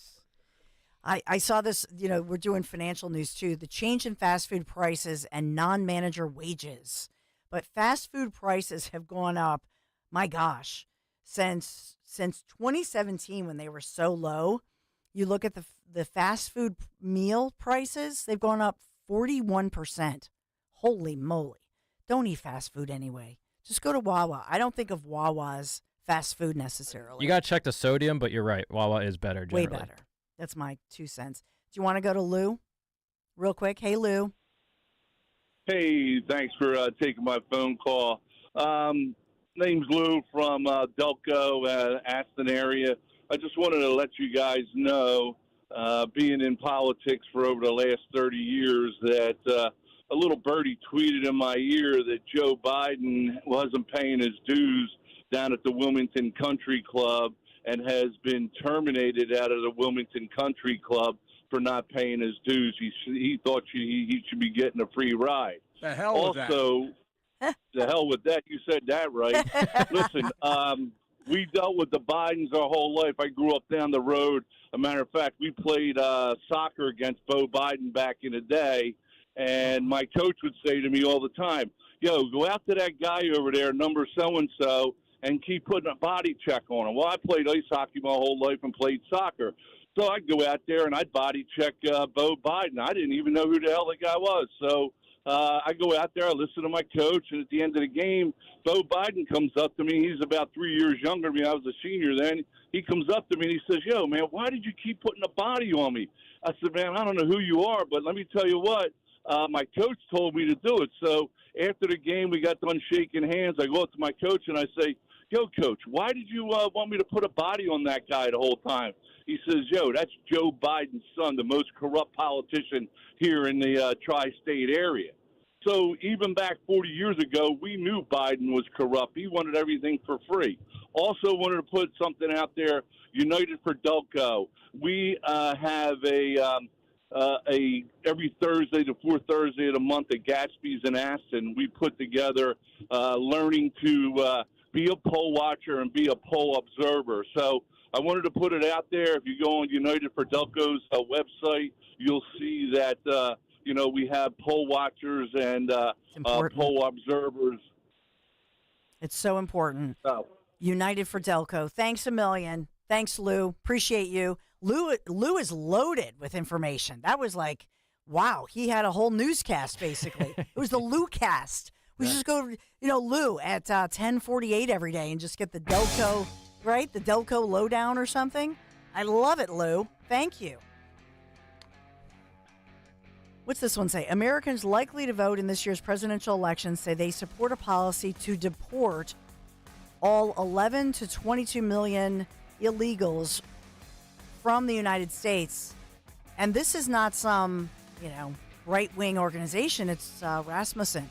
I saw this, we're doing financial news too, the change in fast food prices and non-manager wages. But fast food prices have gone up, my gosh, since 2017 when they were so low. You look at the fast food meal prices, they've gone up 41%. Holy moly. Don't eat fast food anyway. Just go to Wawa. I don't think of Wawa as fast food necessarily. You got to check the sodium, but you're right. Wawa is better generally. Way better. That's my 2 cents. Do you want to go to Lou real quick? Hey, Lou. Hey, thanks for taking my phone call. Name's Lou from Delco, Aston area. I just wanted to let you guys know, being in politics for over the last 30 years, that a little birdie tweeted in my ear that Joe Biden wasn't paying his dues down at the Wilmington Country Club and has been terminated out of the Wilmington Country Club for not paying his dues. He thought he should be getting a free ride. The hell with that. Also, the hell with that. You said that right. Listen, we dealt with the Bidens our whole life. I grew up down the road. As a matter of fact, we played soccer against Beau Biden back in the day, and my coach would say to me all the time, yo, go out to that guy over there, number so-and-so, and keep putting a body check on him. Well, I played ice hockey my whole life and played soccer. So I'd go out there and I'd body check Beau Biden. I didn't even know who the hell the guy was. So I go out there, I listen to my coach, and at the end of the game, Beau Biden comes up to me. He's about 3 years younger than me. I was a senior then. He comes up to me and he says, yo, man, why did you keep putting a body on me? I said, man, I don't know who you are, but let me tell you what. My coach told me to do it. So after the game, we got done shaking hands. I go up to my coach and I say, yo, coach, why did you want me to put a body on that guy the whole time? He says, yo, that's Joe Biden's son, the most corrupt politician here in the tri-state area. So even back 40 years ago, we knew Biden was corrupt. He wanted everything for free. Also wanted to put something out there, United for Delco. We have every Thursday, the fourth Thursday of the month at Gatsby's in Aston, we put together learning to be a poll watcher and be a poll observer. So I wanted to put it out there. If you go on United for Delco's website, you'll see that, we have poll watchers and poll observers. It's so important. Oh. United for Delco. Thanks a million. Thanks, Lou. Appreciate you. Lou is loaded with information. That was like, wow, he had a whole newscast, basically. It was the Lou cast. We should just go, Lou at 10:48 every day and just get the Delco, right? The Delco lowdown or something. I love it, Lou. Thank you. What's this one say? Americans likely to vote in this year's presidential election say they support a policy to deport all 11 to 22 million illegals from the United States. And this is not some, right-wing organization. It's Rasmussen.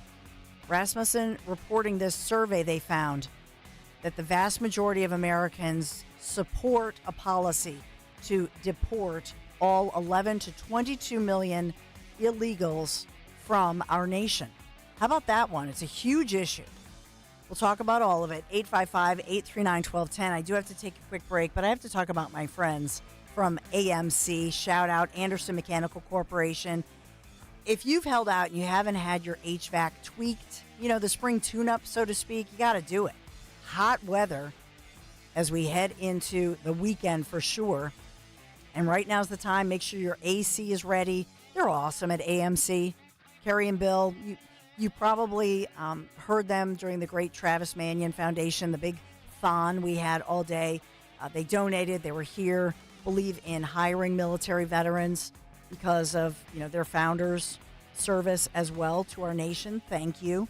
Rasmussen reporting this survey they found that the vast majority of Americans support a policy to deport all 11 to 22 million illegals from our nation. How about that one? It's a huge issue. We'll talk about all of it. 855-839-1210. I do have to take a quick break, but I have to talk about my friends from AMC. Shout out Anderson Mechanical Corporation. If you've held out and you haven't had your HVAC tweaked, the spring tune-up, so to speak, you got to do it. Hot weather as we head into the weekend for sure. And right now's the time. Make sure your AC is ready. They're awesome at AMC. Carrie and Bill, you probably heard them during the great Travis Manion Foundation, the big thon we had all day. They donated. They were here. Believe in hiring military veterans because of their founders' service as well to our nation. Thank you.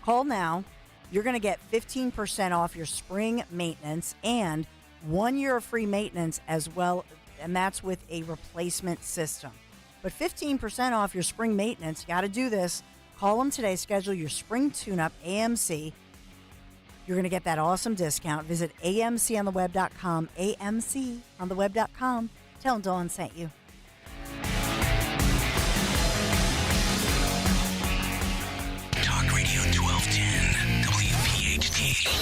Call now. You're going to get 15% off your spring maintenance and 1 year of free maintenance as well, and that's with a replacement system. But 15% off your spring maintenance. You got to do this. Call them today. Schedule your spring tune-up, AMC. You're going to get that awesome discount. Visit amcontheweb.com, amcontheweb.com. Tell them Dawn sent you. Talk Radio 1210, WPHT.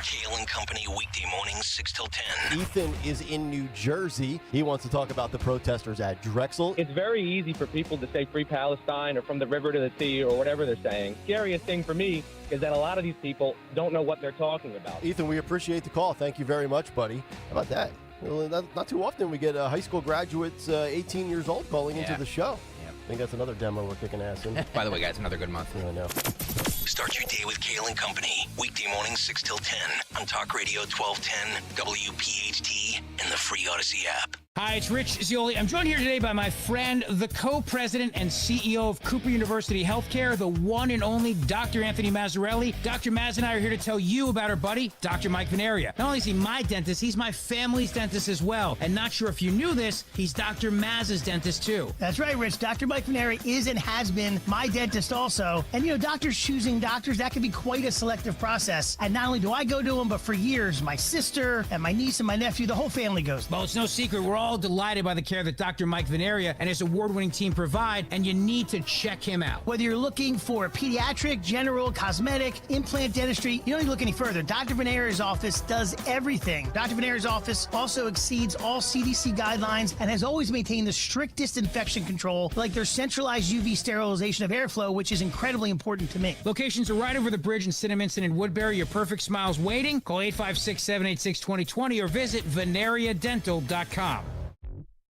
Kale and Company, weekday mornings, 6 till 10. Ethan is in New Jersey. He wants to talk about the protesters at Drexel. It's very easy for people to say free Palestine or from the river to the sea or whatever they're saying. Scariest thing for me is that a lot of these people don't know what they're talking about. Ethan, we appreciate the call. Thank you very much, buddy. How about that? Well, not too often we get high school graduates 18 years old calling into the show. Yeah. I think that's another demo we're kicking ass in. By the way, guys, another good month. Yeah, I know. Start your day with Kale and Company, weekday mornings 6 till 10 on Talk Radio 1210, WPHT, and the free Odyssey app. Hi, it's Rich Zioli. I'm joined here today by my friend, the co-president and CEO of Cooper University Healthcare, the one and only Dr. Anthony Mazzarelli. Dr. Maz and I are here to tell you about our buddy, Dr. Mike Veneria. Not only is he my dentist, he's my family's dentist as well. And not sure if you knew this, he's Dr. Maz's dentist too. That's right, Rich. Dr. Mike Veneria is and has been my dentist also. And doctors choosing doctors, that can be quite a selective process. And not only do I go to them, but for years, my sister and my niece and my nephew, the whole family goes. Well, it's no secret. We're all delighted by the care that Dr. Mike Veneria and his award-winning team provide, and you need to check him out. Whether you're looking for pediatric, general, cosmetic, implant dentistry, you don't need to look any further. Dr. Veneria's office does everything. Dr. Veneria's office also exceeds all CDC guidelines and has always maintained the strictest infection control, like their centralized UV sterilization of airflow, which is incredibly important to me. Locations are right over the bridge in Cinnaminson and Woodbury. Your perfect smile's waiting. Call 856-786-2020 or visit veneriadental.com.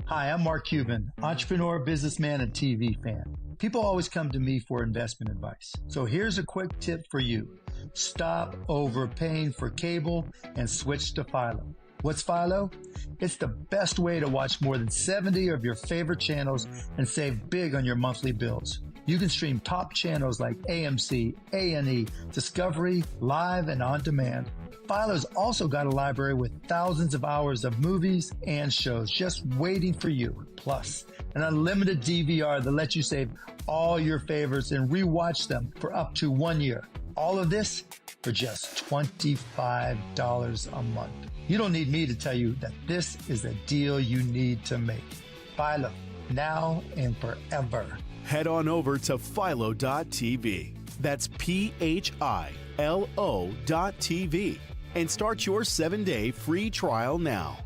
Hi, I'm Mark Cuban, entrepreneur, businessman, and TV fan. People always come to me for investment advice. So here's a quick tip for you. Stop overpaying for cable and switch to Philo. What's Philo? It's the best way to watch more than 70 of your favorite channels and save big on your monthly bills. You can stream top channels like AMC, A&E, Discovery, Live, and On Demand. Philo's also got a library with thousands of hours of movies and shows just waiting for you. Plus, an unlimited DVR that lets you save all your favorites and rewatch them for up to 1 year. All of this for just $25 a month. You don't need me to tell you that this is a deal you need to make. Philo, now and forever. Head on over to philo.tv. That's PHILO.tv. And start your 7-day free trial now.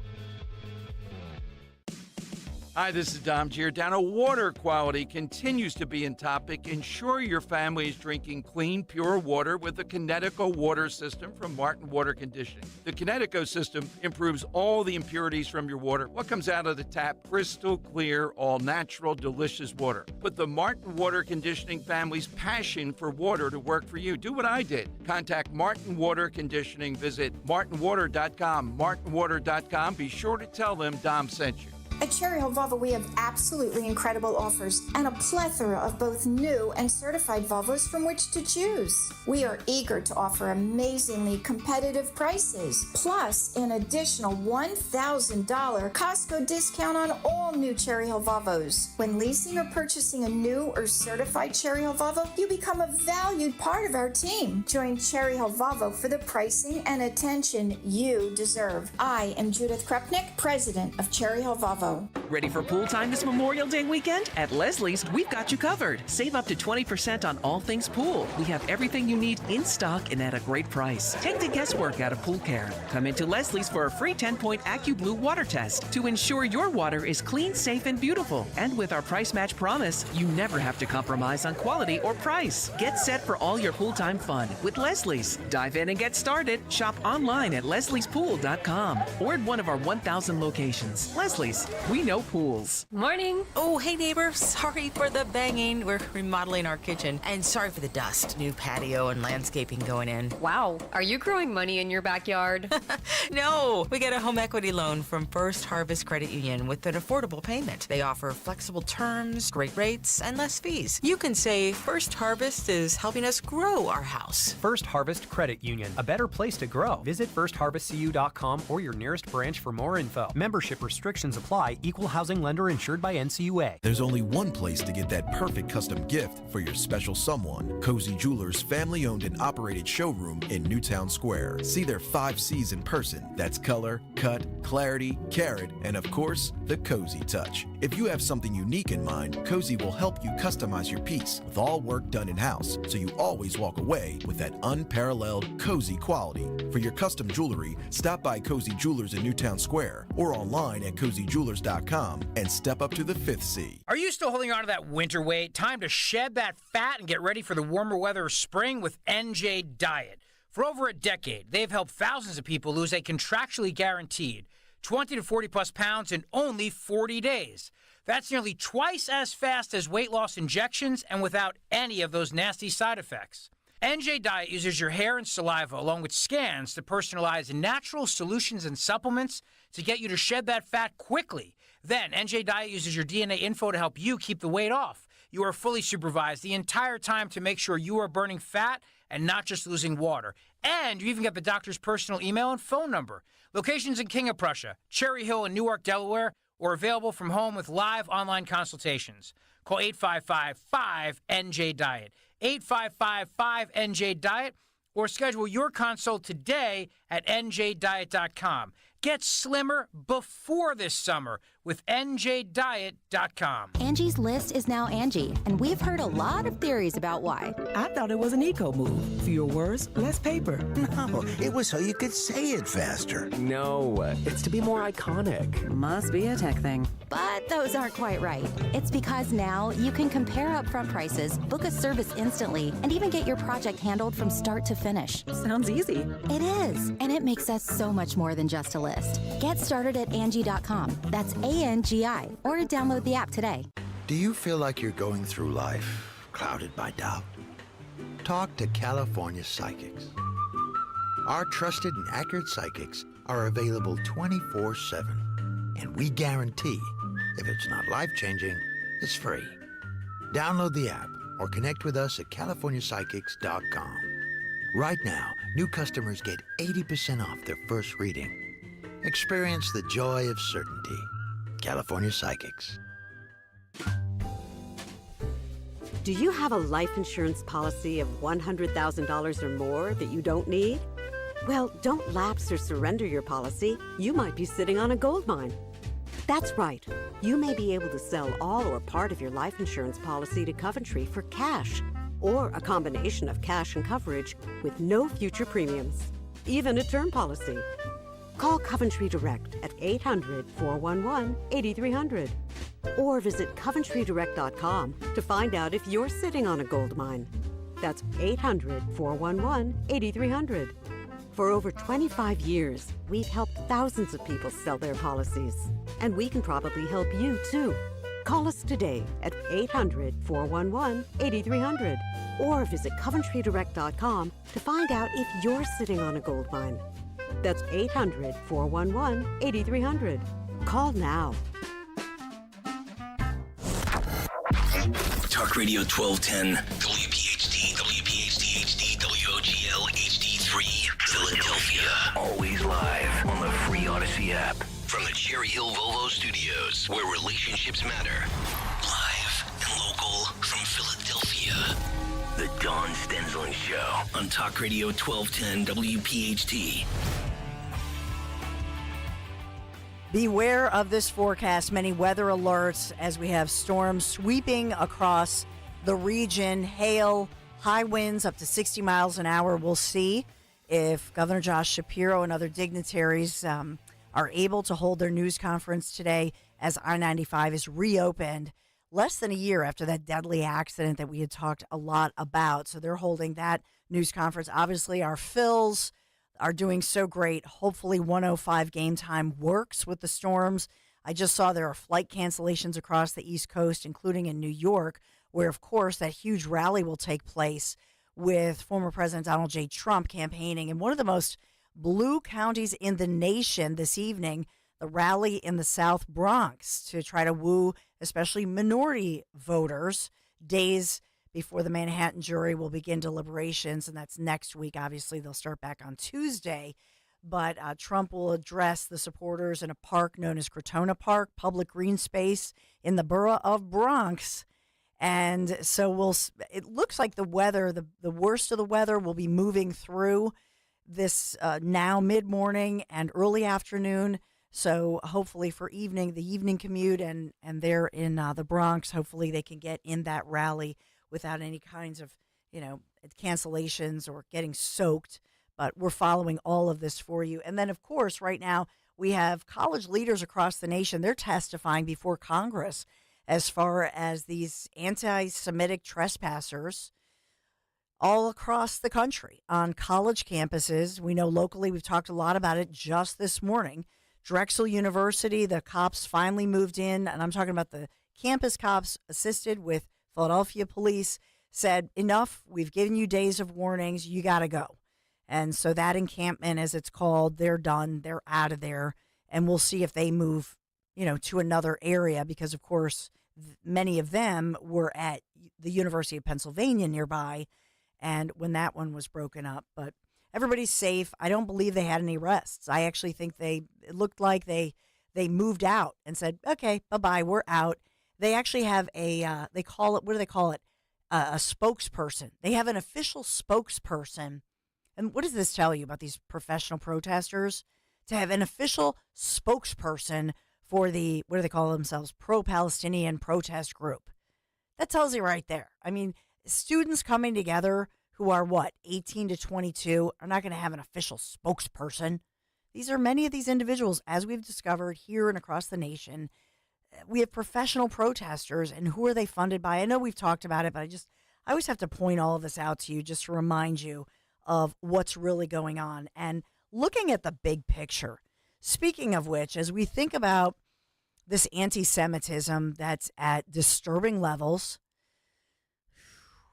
Hi, this is Dom Giordano. Water quality continues to be in topic. Ensure your family is drinking clean, pure water with the Kinetico water system from Martin Water Conditioning. The Kinetico system improves all the impurities from your water. What comes out of the tap? Crystal clear, all natural, delicious water. Put the Martin Water Conditioning family's passion for water to work for you. Do what I did. Contact Martin Water Conditioning. Visit martinwater.com. martinwater.com. Be sure to tell them Dom sent you. At Cherry Hill Volvo, we have absolutely incredible offers and a plethora of both new and certified Volvos from which to choose. We are eager to offer amazingly competitive prices, plus an additional $1,000 Costco discount on all new Cherry Hill Volvos. When leasing or purchasing a new or certified Cherry Hill Volvo, you become a valued part of our team. Join Cherry Hill Volvo for the pricing and attention you deserve. I am Judith Krupnick, president of Cherry Hill Volvo. Ready for pool time this Memorial Day weekend? At Leslie's, we've got you covered. Save up to 20% on all things pool. We have everything you need in stock and at a great price. Take the guesswork out of pool care. Come into Leslie's for a free 10-point AccuBlue water test to ensure your water is clean, safe, and beautiful. And with our price match promise, you never have to compromise on quality or price. Get set for all your pool time fun with Leslie's. Dive in and get started. Shop online at lesliespool.com or at one of our 1,000 locations. Leslie's. We know pools. Morning. Oh, hey neighbor. Sorry for the banging. We're remodeling our kitchen. And sorry for the dust. New patio and landscaping going in. Wow. Are you growing money in your backyard? No. We get a home equity loan from First Harvest Credit Union with an affordable payment. They offer flexible terms, great rates, and less fees. You can say First Harvest is helping us grow our house. First Harvest Credit Union. A better place to grow. Visit firstharvestcu.com or your nearest branch for more info. Membership restrictions apply. Equal housing lender insured by NCUA. There's only one place to get that perfect custom gift for your special someone. Cozy Jewelers' family-owned and operated showroom in Newtown Square. See their 5 C's in person. That's color, cut, clarity, carat, and of course, the cozy touch. If you have something unique in mind, Cozy will help you customize your piece with all work done in-house, so you always walk away with that unparalleled cozy quality. For your custom jewelry, stop by Cozy Jewelers in Newtown Square or online at cozyjewelers.com and step up to the 5th C. Are you still holding on to that winter weight? Time to shed that fat and get ready for the warmer weather of spring with NJ Diet. For over a decade, they've helped thousands of people lose a contractually guaranteed 20 to 40 plus pounds in only 40 days. That's nearly twice as fast as weight loss injections and without any of those nasty side effects. NJ Diet uses your hair and saliva along with scans to personalize natural solutions and supplements to get you to shed that fat quickly. Then NJ Diet uses your DNA info to help you keep the weight off. You are fully supervised the entire time to make sure you are burning fat and not just losing water. And you even get the doctor's personal email and phone number. Locations in King of Prussia, Cherry Hill, and Newark, Delaware, or available from home with live online consultations. Call 855-5NJ-DIET, 855-5NJ-DIET, or schedule your consult today at njdiet.com. Get slimmer before this summer with njdiet.com. Angie's List is now Angie, and we've heard a lot of theories about why. I thought it was an eco move. Fewer words, less paper. No, it was so you could say it faster. No, it's to be more iconic. Must be a tech thing. But those aren't quite right. It's because now you can compare upfront prices, book a service instantly, and even get your project handled from start to finish. Sounds easy. It is, and it makes us so much more than just a list. Get started at Angie.com. That's ANGI, or download the app today. Do you feel like you're going through life clouded by doubt? Talk to California Psychics. Our trusted and accurate psychics are available 24/7, and we guarantee if it's not life-changing, it's free. Download the app or connect with us at CaliforniaPsychics.com. Right now, new customers get 80% off their first reading. Experience the joy of certainty. California Psychics. Do you have a life insurance policy of $100,000 or more that you don't need? Well, don't lapse or surrender your policy. You might be sitting on a gold mine. That's right. You may be able to sell all or part of your life insurance policy to Coventry for cash, or a combination of cash and coverage with no future premiums, even a term policy. Call Coventry Direct at 800-411-8300. Or visit CoventryDirect.com to find out if you're sitting on a gold mine. That's 800-411-8300. For over 25 years, we've helped thousands of people sell their policies. And we can probably help you, too. Call us today at 800-411-8300 or visit CoventryDirect.com to find out if you're sitting on a gold mine. That's 800-411-8300. Call now. Talk Radio 1210, WPHT, WPHT HD, WOGL HD3, Philadelphia. Always live on the free Odyssey app. From the Cherry Hill Volvo Studios, where relationships matter. Live and local from Philadelphia. The Dawn Stensland Show on Talk Radio 1210, WPHT. Beware of this forecast. Many weather alerts as we have storms sweeping across the region. Hail, high winds up to 60 miles an hour. We'll see if Governor Josh Shapiro and other dignitaries are able to hold their news conference today as I-95 is reopened less than a year after that deadly accident that we had talked a lot about. So they're holding that news conference. Obviously, our Phils are doing so great. Hopefully 105 game time works with the storms. I just saw there are flight cancellations across the East Coast, including in New York, where, of course, that huge rally will take place with former President Donald J. Trump campaigning in one of the most blue counties in the nation this evening, the rally in the South Bronx to try to woo especially minority voters days before the Manhattan jury will begin deliberations, and that's next week. Obviously, they'll start back on Tuesday, but Trump will address the supporters in a park known as Crotona Park, public green space in the borough of Bronx. And so it looks like the weather, the worst of the weather will be moving through this now mid-morning and early afternoon. So hopefully for the evening commute and they're in the Bronx, hopefully they can get in that rally without any kinds of, cancellations or getting soaked. But we're following all of this for you. And then, of course, right now we have college leaders across the nation. They're testifying before Congress as far as these anti-Semitic trespassers all across the country on college campuses. We know locally, we've talked a lot about it just this morning. Drexel University, the cops finally moved in, and I'm talking about the campus cops assisted with Philadelphia police, said, enough, we've given you days of warnings, you got to go. And so that encampment, as it's called, they're done, they're out of there, and we'll see if they move, to another area because, of course, many of them were at the University of Pennsylvania nearby, and when that one was broken up. But everybody's safe. I don't believe they had any arrests. I actually think it looked like they moved out and said, okay, bye-bye, we're out. They actually have a what do they call it? A spokesperson. They have an official spokesperson. And what does this tell you about these professional protesters? To have an official spokesperson for the, what do they call themselves? Pro-Palestinian protest group. That tells you right there. I mean, students coming together who are 18 to 22 are not going to have an official spokesperson. These are many of these individuals, as we've discovered here and across the nation. We have professional protesters, and who are they funded by? I know we've talked about it, but I always have to point all of this out to you just to remind you of what's really going on and looking at the big picture. Speaking of which, as we think about this anti-Semitism that's at disturbing levels,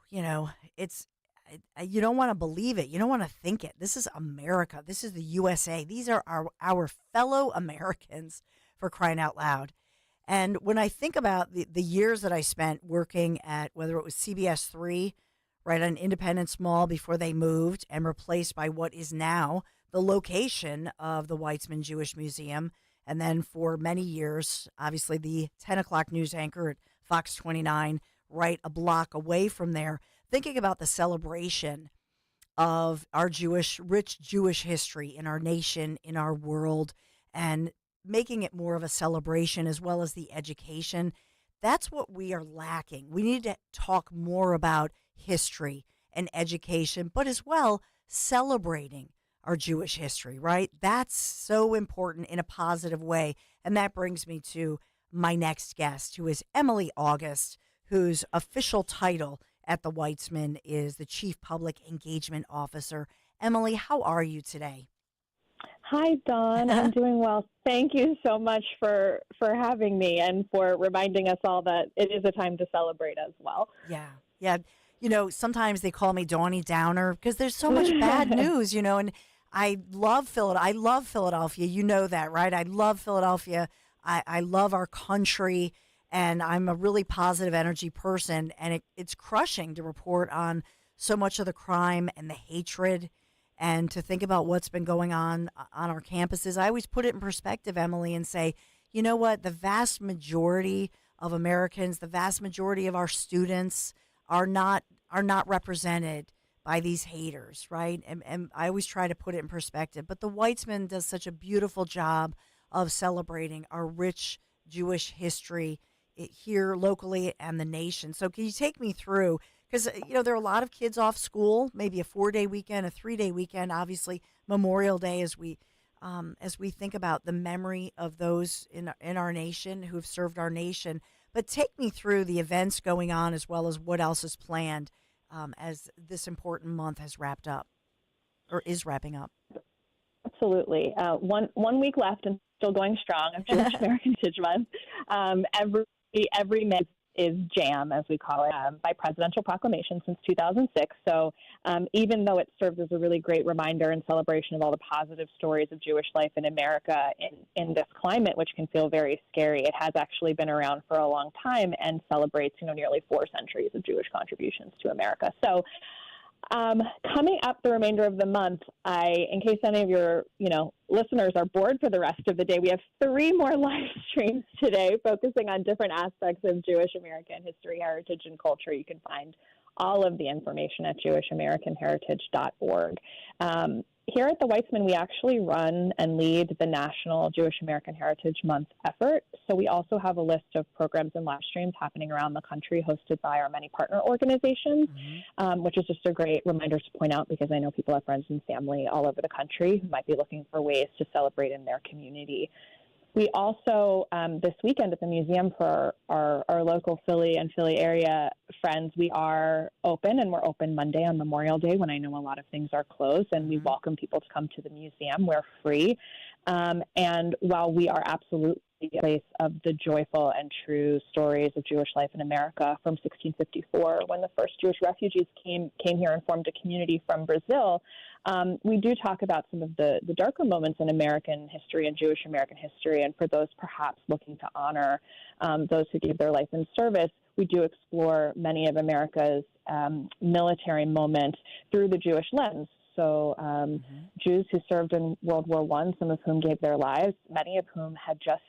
you don't want to believe it. You don't want to think it. This is America. This is the USA. These are our fellow Americans, for crying out loud. And when I think about the years that I spent working at, whether it was CBS 3, right on Independence Mall before they moved and replaced by what is now the location of the Weitzman Jewish Museum, and then for many years, obviously the 10 o'clock news anchor at Fox 29, right a block away from there, thinking about the celebration of our rich Jewish history in our nation, in our world, and making it more of a celebration as well as the education. That's what we are lacking. We need to talk more about history and education, but as well celebrating our Jewish history, right? That's so important in a positive way. And that brings me to my next guest, who is Emily August, whose official title at the Weitzman is the Chief Public Engagement Officer. Emily, how are you today? Hi, Dawn. I'm doing well. Thank you so much for having me and for reminding us all that it is a time to celebrate as well. Yeah. Yeah. You know, sometimes they call me Dawny Downer because there's so much bad news, you know, and I love Philadelphia. I love Philadelphia. You know that, right? I love Philadelphia. I love our country, and I'm a really positive energy person, and it's crushing to report on so much of the crime and the hatred and to think about what's been going on our campuses. I always put it in perspective, Emily, and say, you know what? The vast majority of Americans, the vast majority of our students are not represented by these haters, right? And I always try to put it in perspective. But the Weitzman does such a beautiful job of celebrating our rich Jewish history here locally and the nation. So can you take me through? Because, you know, there are a lot of kids off school, maybe a 4-day weekend, a 3-day weekend, obviously Memorial Day as we think about the memory of those in our nation who have served our nation. But take me through the events going on as well as what else is planned as this important month has wrapped up or is wrapping up. Absolutely. One week left and still going strong of Jewish American Heritage Month. Every month is JAM, as we call it, by presidential proclamation since 2006. So even though it serves as a really great reminder and celebration of all the positive stories of Jewish life in America in this climate, which can feel very scary, it has actually been around for a long time and celebrates, nearly 4 centuries of Jewish contributions to America. So coming up the remainder of the month, in case any of your, listeners are bored for the rest of the day, we have 3 more live streams today focusing on different aspects of Jewish American history, heritage, and culture. You can find all of the information at JewishAmericanHeritage.org. Here at the Weitzman, we actually run and lead the National Jewish American Heritage Month effort. So we also have a list of programs and live streams happening around the country hosted by our many partner organizations, which is just a great reminder to point out because I know people have friends and family all over the country who might be looking for ways to celebrate in their community. We also, this weekend at the museum for our local Philly and Philly area friends, we are open, and we're open Monday on Memorial Day when I know a lot of things are closed, and we welcome people to come to the museum. We're free. And while we are absolutely a place of the joyful and true stories of Jewish life in America from 1654, when the first Jewish refugees came here and formed a community from Brazil, we do talk about some of the darker moments in American history and Jewish American history. And for those perhaps looking to honor those who gave their life in service, we do explore many of America's military moments through the Jewish lens. So Jews who served in World War I, some of whom gave their lives, many of whom had just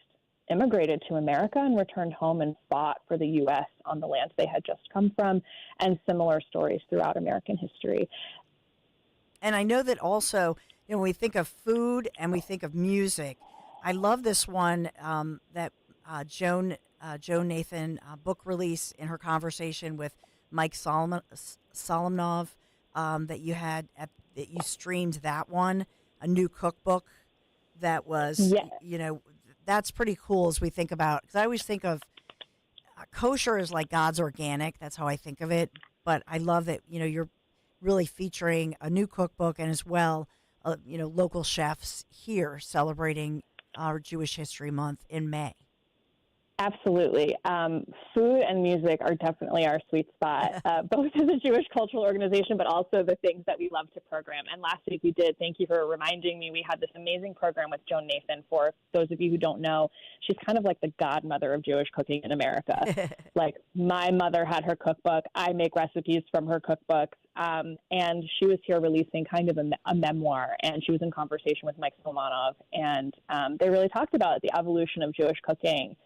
immigrated to America and returned home and fought for the U.S. on the lands they had just come from, and similar stories throughout American history. And I know that also, when we think of food and we think of music, I love this one that Joan Nathan book release in her conversation with Mike Solomnov that you had that you streamed that one, a new cookbook that was, that's pretty cool as we think about, because I always think of kosher as like God's organic. That's how I think of it. But I love that, you're really featuring a new cookbook and as well, local chefs here celebrating our Jewish History Month in May. Absolutely. Food and music are definitely our sweet spot, both as a Jewish cultural organization, but also the things that we love to program. And last week we did, thank you for reminding me, we had this amazing program with Joan Nathan. For those of you who don't know, she's kind of like the godmother of Jewish cooking in America. Like, my mother had her cookbook. I make recipes from her cookbooks. And she was here releasing kind of a memoir, and she was in conversation with Mike Solomnov. And they really talked about the evolution of Jewish cooking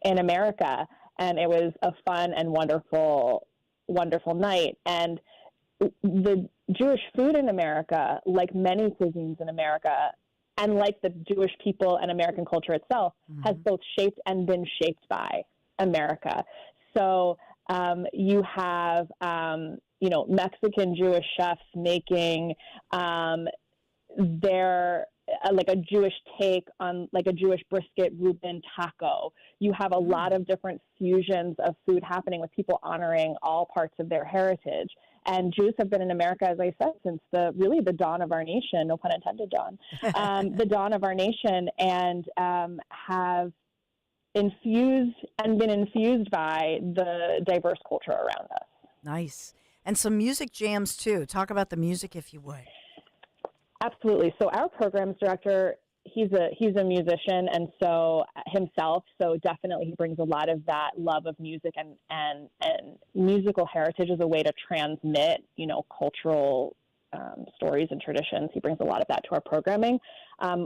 in America, and it was a fun and wonderful night. And the Jewish food in America, like many cuisines in America, and like the Jewish people and American culture itself, has both shaped and been shaped by America. So you have, Mexican Jewish chefs making their like a Jewish take on like a Jewish brisket Reuben taco. You have a lot of different fusions of food happening with people honoring all parts of their heritage. And Jews have been in America, as I said, since the dawn of our nation, no pun intended, John, the dawn of our nation, and have infused and been infused by the diverse culture around us. Nice. And some music jams, too. Talk about the music, if you would. Absolutely. So our programs director, he's a musician, and so himself, so definitely he brings a lot of that love of music and musical heritage as a way to transmit, cultural stories and traditions. He brings a lot of that to our programming.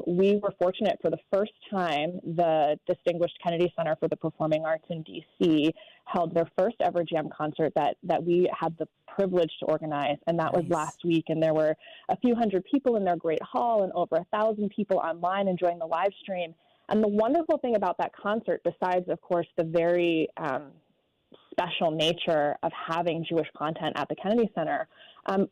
We were fortunate for the first time, the Distinguished Kennedy Center for the Performing Arts in D.C. held their first ever jam concert that we had the privilege to organize, and that was last week. And there were a few hundred people in their great hall and over 1,000 people online enjoying the live stream. And the wonderful thing about that concert, besides, of course, the very special nature of having Jewish content at the Kennedy Center,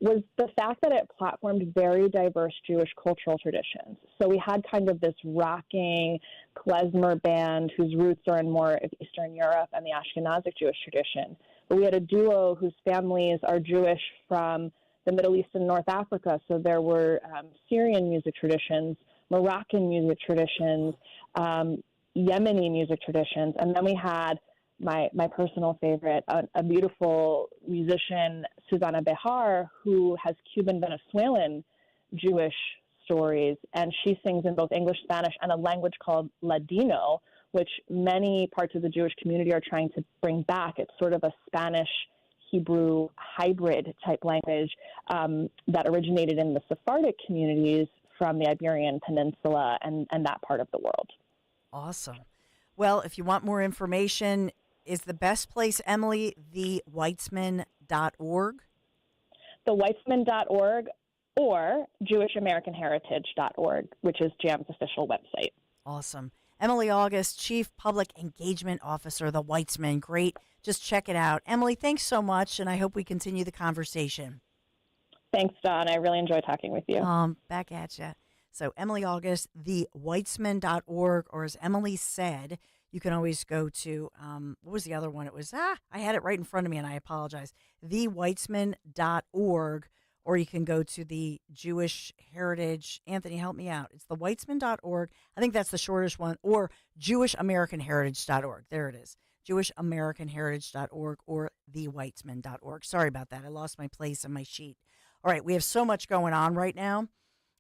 was the fact that it platformed very diverse Jewish cultural traditions. So we had kind of this rocking klezmer band whose roots are in more of Eastern Europe and the Ashkenazic Jewish tradition. But we had a duo whose families are Jewish from the Middle East and North Africa. So there were Syrian music traditions, Moroccan music traditions, Yemeni music traditions. And then we had my personal favorite, a beautiful musician, Susanna Behar, who has Cuban Venezuelan Jewish stories, and she sings in both English, Spanish, and a language called Ladino, which many parts of the Jewish community are trying to bring back. It's sort of a Spanish-Hebrew hybrid type language that originated in the Sephardic communities from the Iberian Peninsula and that part of the world. Awesome. Well, if you want more information, is the best place, Emily, theweitzman.org? Theweitzman.org or JewishAmericanHeritage.org, which is JAM's official website. Awesome. Emily August, Chief Public Engagement Officer, The Weitzman. Great. Just check it out. Emily, thanks so much, and I hope we continue the conversation. Thanks, Don. I really enjoy talking with you. Back at you. So Emily August, theweitzman.org, or as Emily said, you can always go to, what was the other one? It was, I had it right in front of me, and I apologize, theweitzman.org, or you can go to the Jewish Heritage. Anthony, help me out. It's theweitzman.org. I think that's the shortest one, or JewishAmericanHeritage.org. There it is. JewishAmericanHeritage.org or theweitzman.org. Sorry about that. I lost my place on my sheet. All right, we have so much going on right now.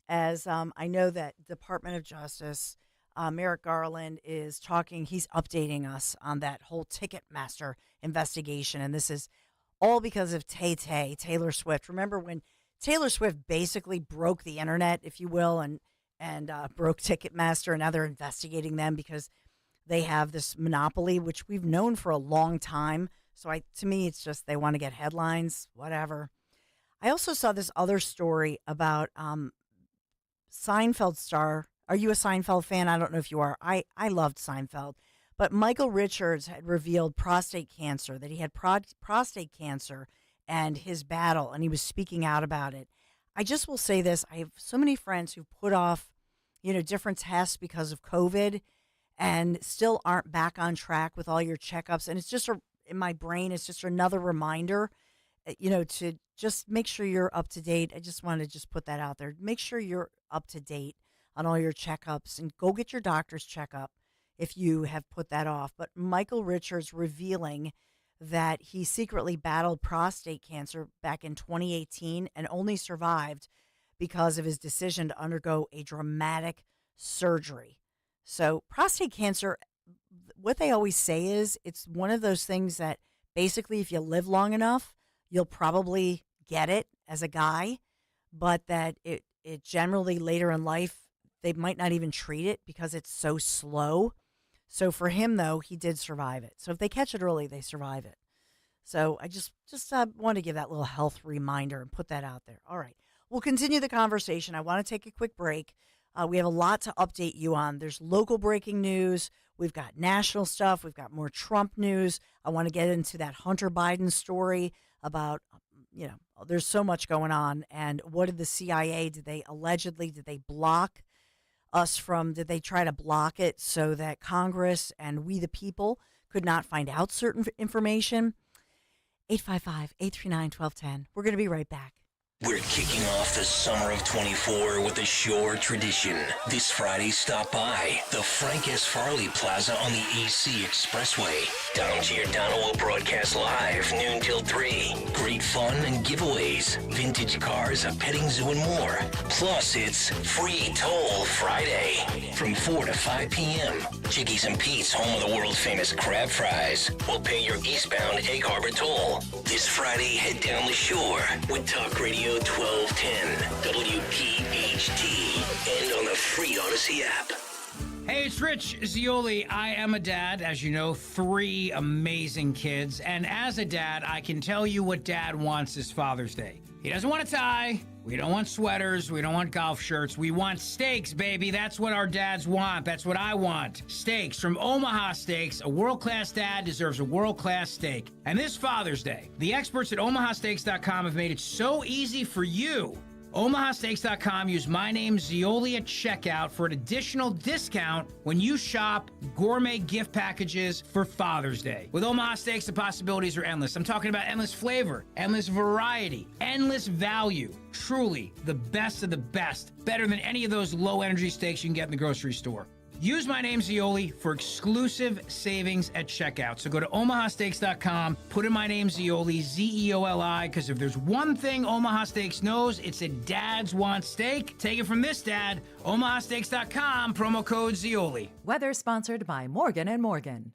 As I know that Department of Justice, Merrick Garland is talking, he's updating us on that whole Ticketmaster investigation. And this is all because of Taylor Swift. Remember when Taylor Swift basically broke the internet, if you will, and broke Ticketmaster, and now they're investigating them because they have this monopoly, which we've known for a long time. So to me, it's just they want to get headlines, whatever. I also saw this other story about Seinfeld star. Are you a Seinfeld fan? I don't know if you are. I loved Seinfeld. But Michael Richards had revealed prostate cancer, that he had prostate cancer and his battle, and he was speaking out about it. I just will say this. I have so many friends who put off, different tests because of COVID and still aren't back on track with all your checkups. And it's just, in my brain, it's just another reminder, to just make sure you're up to date. I just want to just put that out there. Make sure you're up to date on all your checkups and go get your doctor's checkup if you have put that off. But Michael Richards revealing that he secretly battled prostate cancer back in 2018 and only survived because of his decision to undergo a dramatic surgery. So prostate cancer, what they always say is it's one of those things that basically if you live long enough, you'll probably get it as a guy, but that it generally later in life, they might not even treat it because it's so slow. So for him, though, he did survive it. So if they catch it early, they survive it. So I just want to give that little health reminder and put that out there. All right. We'll continue the conversation. I want to take a quick break. We have a lot to update you on. There's local breaking news. We've got national stuff. We've got more Trump news. I want to get into that Hunter Biden story about, there's so much going on. And what did the CIA, did they block us from, did they try to block it so that Congress and we the people could not find out certain information? 855-839-1210. We're going to be right back. We're kicking off the summer of 24 with a Shore tradition. This Friday, stop by the Frank S. Farley Plaza on the AC Expressway. Donald Giordano will broadcast live noon till 3. Great fun and giveaways, vintage cars, a petting zoo, and more. Plus, it's Free Toll Friday from 4 to 5 p.m. Chickies and Pete's, home of the world-famous crab fries, will pay your eastbound Egg Harbor toll. This Friday, head down the shore with Talk Radio 1210, WPHT, and on the free Odyssey app. Hey, it's Rich Zioli. I am a dad, as you know, 3 amazing kids. And as a dad, I can tell you what Dad wants this Father's Day. He doesn't want a tie. We don't want sweaters. We don't want golf shirts. We want steaks, baby. That's what our dads want. That's what I want. Steaks from Omaha Steaks. A world-class dad deserves a world-class steak. And this Father's Day, the experts at omahasteaks.com have made it so easy for you. omahasteaks.com. Use my name, Zioli, at checkout for an additional discount when you shop gourmet gift packages for Father's Day. With Omaha Steaks, the possibilities are endless. I'm talking about endless flavor, endless variety, endless value. Truly the best of the best. Better than any of those low-energy steaks you can get in the grocery store. Use my name, Zioli, for exclusive savings at checkout. So go to omahasteaks.com, put in my name, Zioli, Z-E-O-L-I, because if there's one thing Omaha Steaks knows, it's that dads want steak. Take it from this dad, omahasteaks.com, promo code Zioli. Weather sponsored by Morgan & Morgan.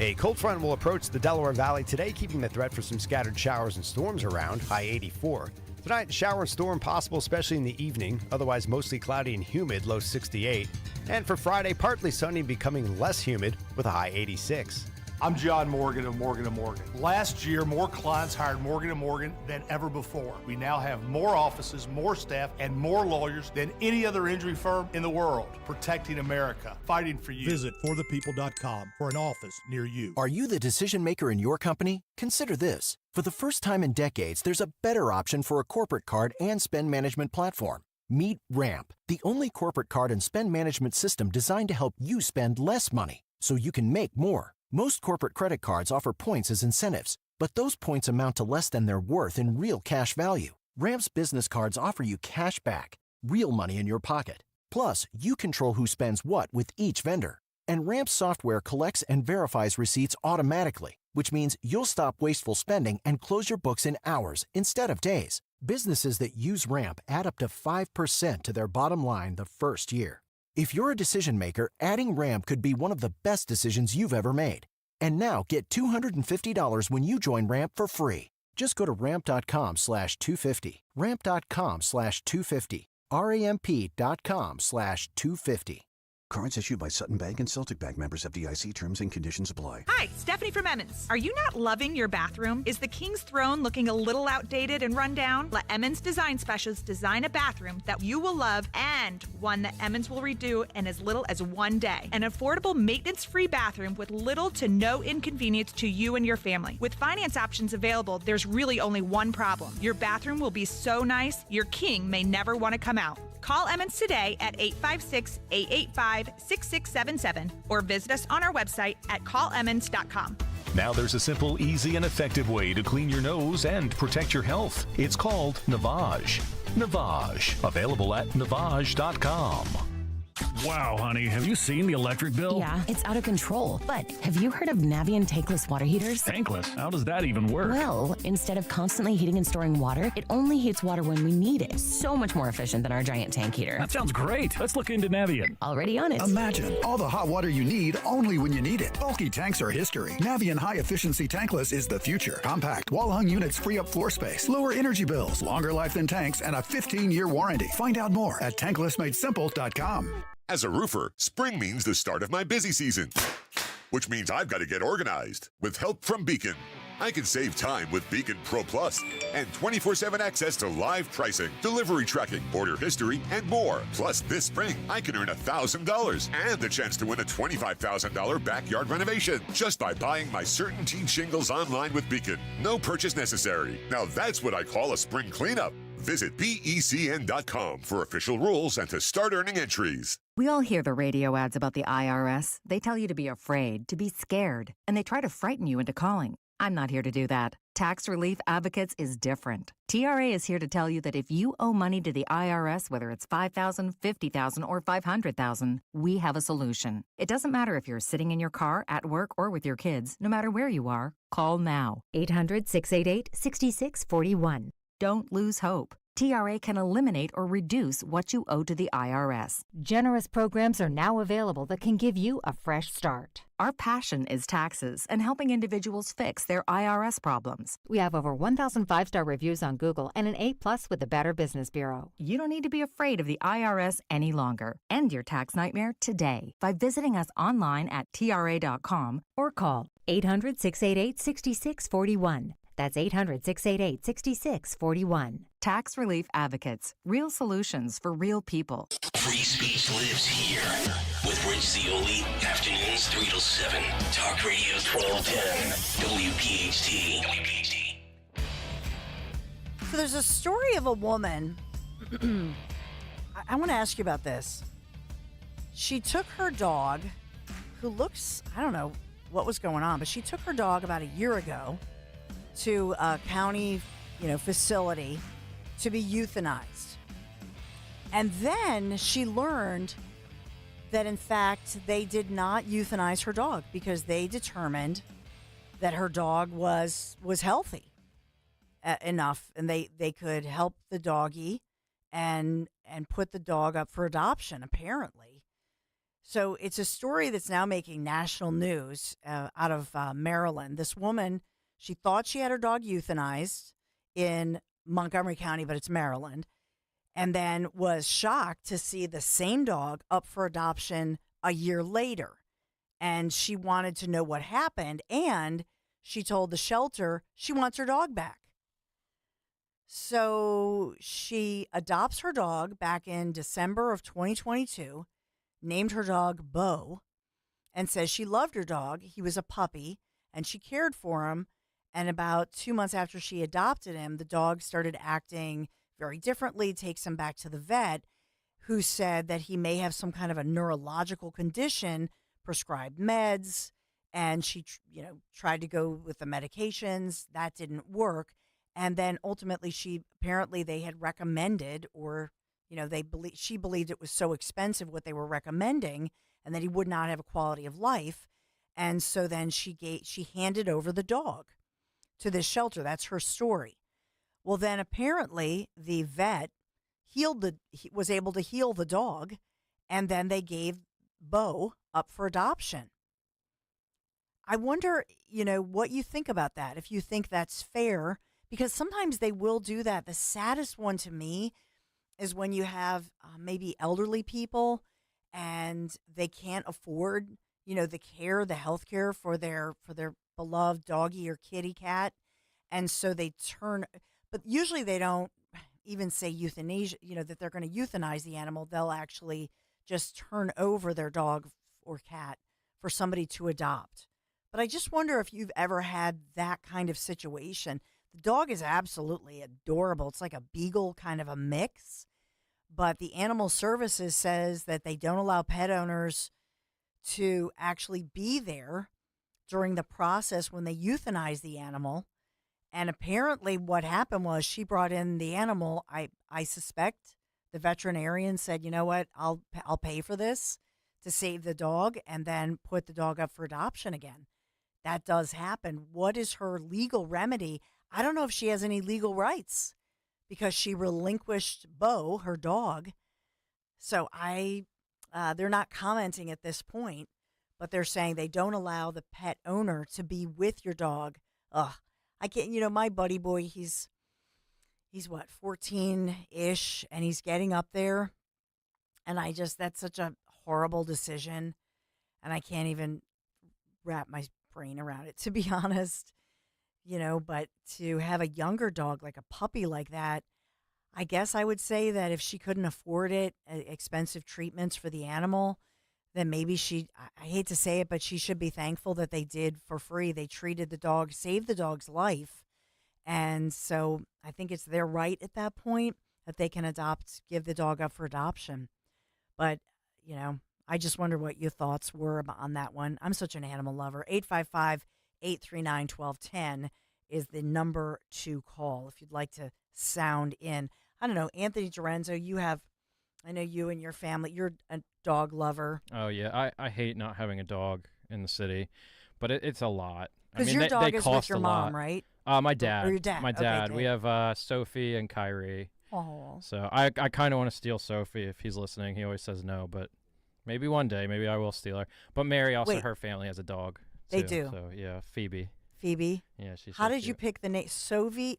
A cold front will approach the Delaware Valley today, keeping the threat for some scattered showers and storms around, high 84. Tonight, shower and storm possible, especially in the evening. Otherwise, mostly cloudy and humid, low 68. And for Friday, partly sunny, becoming less humid with a high 86. I'm John Morgan of Morgan & Morgan. Last year, more clients hired Morgan & Morgan than ever before. We now have more offices, more staff, and more lawyers than any other injury firm in the world, protecting America, fighting for you. Visit forthepeople.com for an office near you. Are you the decision maker in your company? Consider this. For the first time in decades, there's a better option for a corporate card and spend management platform. Meet Ramp, the only corporate card and spend management system designed to help you spend less money so you can make more. Most corporate credit cards offer points as incentives, but those points amount to less than their worth in real cash value. Ramp's business cards offer you cash back, real money in your pocket. Plus, you control who spends what with each vendor. And Ramp's software collects and verifies receipts automatically, which means you'll stop wasteful spending and close your books in hours instead of days. Businesses that use Ramp add up to 5% to their bottom line the first year. If you're a decision maker, adding Ramp could be one of the best decisions you've ever made. And now get $250 when you join Ramp for free. Just go to ramp.com/250. Ramp.com/250. ramp.com/250. Cards issued by Sutton Bank and Celtic Bank, members of FDIC. Terms and conditions apply. Hi, Stephanie from Emmons. Are you not loving your bathroom? Is the King's Throne looking a little outdated and run down? Let Emmons Design Specialists design a bathroom that you will love and one that Emmons will redo in as little as 1 day. An affordable, maintenance-free bathroom with little to no inconvenience to you and your family. With finance options available, there's really only one problem. Your bathroom will be so nice, your king may never want to come out. Call Emmons today at 856-885-6677 or visit us on our website at callemmons.com. Now there's a simple, easy, and effective way to clean your nose and protect your health. It's called Navage. Navage. Available at Navage.com. Wow, honey, have you seen the electric bill? Yeah, it's out of control. But have you heard of Navien tankless water heaters? Tankless? How does that even work? Well, instead of constantly heating and storing water, it only heats water when we need it. So much more efficient than our giant tank heater. That sounds great. Let's look into Navien. Already on it. Imagine all the hot water you need only when you need it. Bulky tanks are history. Navien high-efficiency tankless is the future. Compact, wall-hung units free up floor space, lower energy bills, longer life than tanks, and a 15-year warranty. Find out more at tanklessmadesimple.com. As a roofer, spring means the start of my busy season, which means I've got to get organized. With help from Beacon, I can save time with Beacon Pro Plus and 24/7 access to live pricing, delivery tracking, order history, and more. Plus, this spring, I can earn $1,000 and the chance to win a $25,000 backyard renovation just by buying my CertainTeed shingles online with Beacon. No purchase necessary. Now that's what I call a spring cleanup. Visit BECN.com for official rules and to start earning entries. We all hear the radio ads about the IRS. They tell you to be afraid, to be scared, and they try to frighten you into calling. I'm not here to do that. Tax Relief Advocates is different. TRA is here to tell you that if you owe money to the IRS, whether it's $5,000, $50,000, or $500,000, we have a solution. It doesn't matter if you're sitting in your car, at work, or with your kids. No matter where you are, call now. 800-688-6641. Don't lose hope. TRA can eliminate or reduce what you owe to the IRS. Generous programs are now available that can give you a fresh start. Our passion is taxes and helping individuals fix their IRS problems. We have over 1,000 five-star reviews on Google and an A+ with the Better Business Bureau. You don't need to be afraid of the IRS any longer. End your tax nightmare today by visiting us online at TRA.com or call 800-688-6641. That's 800-688-6641. Tax Relief Advocates. Real solutions for real people. Free speech lives here with Rich Zioli. Afternoons 3 till 7. Talk Radio 1210. WPHT. So there's a story of a woman. I want to ask you about this. She took her dog, who looks, I don't know what was going on, but she took her dog about a year ago to a county, facility to be euthanized. And then she learned that, in fact, they did not euthanize her dog because they determined that her dog was healthy enough, and they could help the doggy and put the dog up for adoption, apparently. So it's a story that's now making national news out of Maryland. This woman, she thought she had her dog euthanized in Montgomery County, but it's Maryland, and then was shocked to see the same dog up for adoption a year later. And she wanted to know what happened, and she told the shelter she wants her dog back. So she adopts her dog back in December of 2022, named her dog Bo, and says she loved her dog. He was a puppy, and she cared for him. And about 2 months after she adopted him, the dog started acting very differently, takes him back to the vet, who said that he may have some kind of a neurological condition, prescribed meds, and she tried to go with the medications. That didn't work. And then ultimately they had recommended, or she believed it was so expensive what they were recommending and that he would not have a quality of life. And so then she handed over the dog to this shelter. That's her story. Well, then apparently the vet was able to heal the dog, and then they gave Bo up for adoption. I wonder, what you think about that, if you think that's fair, because sometimes they will do that. The saddest one to me is when you have maybe elderly people and they can't afford, the care, the health care for their beloved doggy or kitty cat. And so they but usually they don't even say euthanasia, that they're going to euthanize the animal. They'll actually just turn over their dog or cat for somebody to adopt. But I just wonder if you've ever had that kind of situation. The dog is absolutely adorable. It's like a beagle kind of a mix. But the Animal Services says that they don't allow pet owners to actually be there during the process when they euthanize the animal. And apparently what happened was she brought in the animal. I suspect the veterinarian said, you know what, I'll pay for this to save the dog, and then put the dog up for adoption again. That does happen. What is her legal remedy? I don't know if she has any legal rights because she relinquished Bo, her dog. So they're not commenting at this point, but they're saying they don't allow the pet owner to be with your dog. Ugh, I can't, my buddy boy, he's what, 14-ish, and he's getting up there. And that's such a horrible decision. And I can't even wrap my brain around it, to be honest. But to have a younger dog, like a puppy like that, I guess I would say that if she couldn't afford it, expensive treatments for the animal, then maybe I hate to say it, but she should be thankful that they did for free. They treated the dog, saved the dog's life, And so I think it's their right at that point that they can give the dog up for adoption. But, I just wonder what your thoughts were on that one. I'm such an animal lover. 855-839-1210 is the number to call if you'd like to sound in. I don't know, Anthony Dorenzo, I know you and your family, you're a dog lover. Oh, yeah. I hate not having a dog in the city, but it's a lot. Because your dog is with your mom, right? My dad. Or your dad. My dad. Okay, we have Sophie and Kyrie. Oh. So I kind of want to steal Sophie if he's listening. He always says no, but maybe one day, maybe I will steal her. But Mary also, her family has a dog. They too, do. So yeah, Phoebe. Phoebe? Yeah, she's How so did you cute. pick the name? Sophie,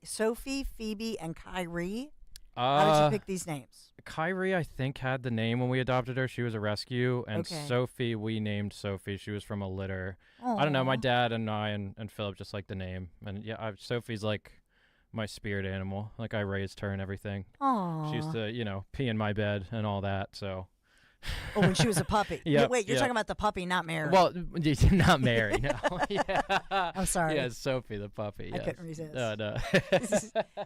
Phoebe, and Kyrie? How did you pick these names? Kyrie, I think, had the name when we adopted her. She was a rescue. And Okay. Sophie, we named Sophie. She was from a litter. I don't know. My dad and I and Philip just like the name. And yeah, Sophie's like my spirit animal. Like I raised her and everything. Aw. She used to, pee in my bed and all that. So. Oh, when she was a puppy. Yep, Wait, you're yep. talking about the puppy, not Mary. Well, not Mary, no. Yeah. I'm sorry. Yeah, Sophie the puppy. I Yes. couldn't resist. No.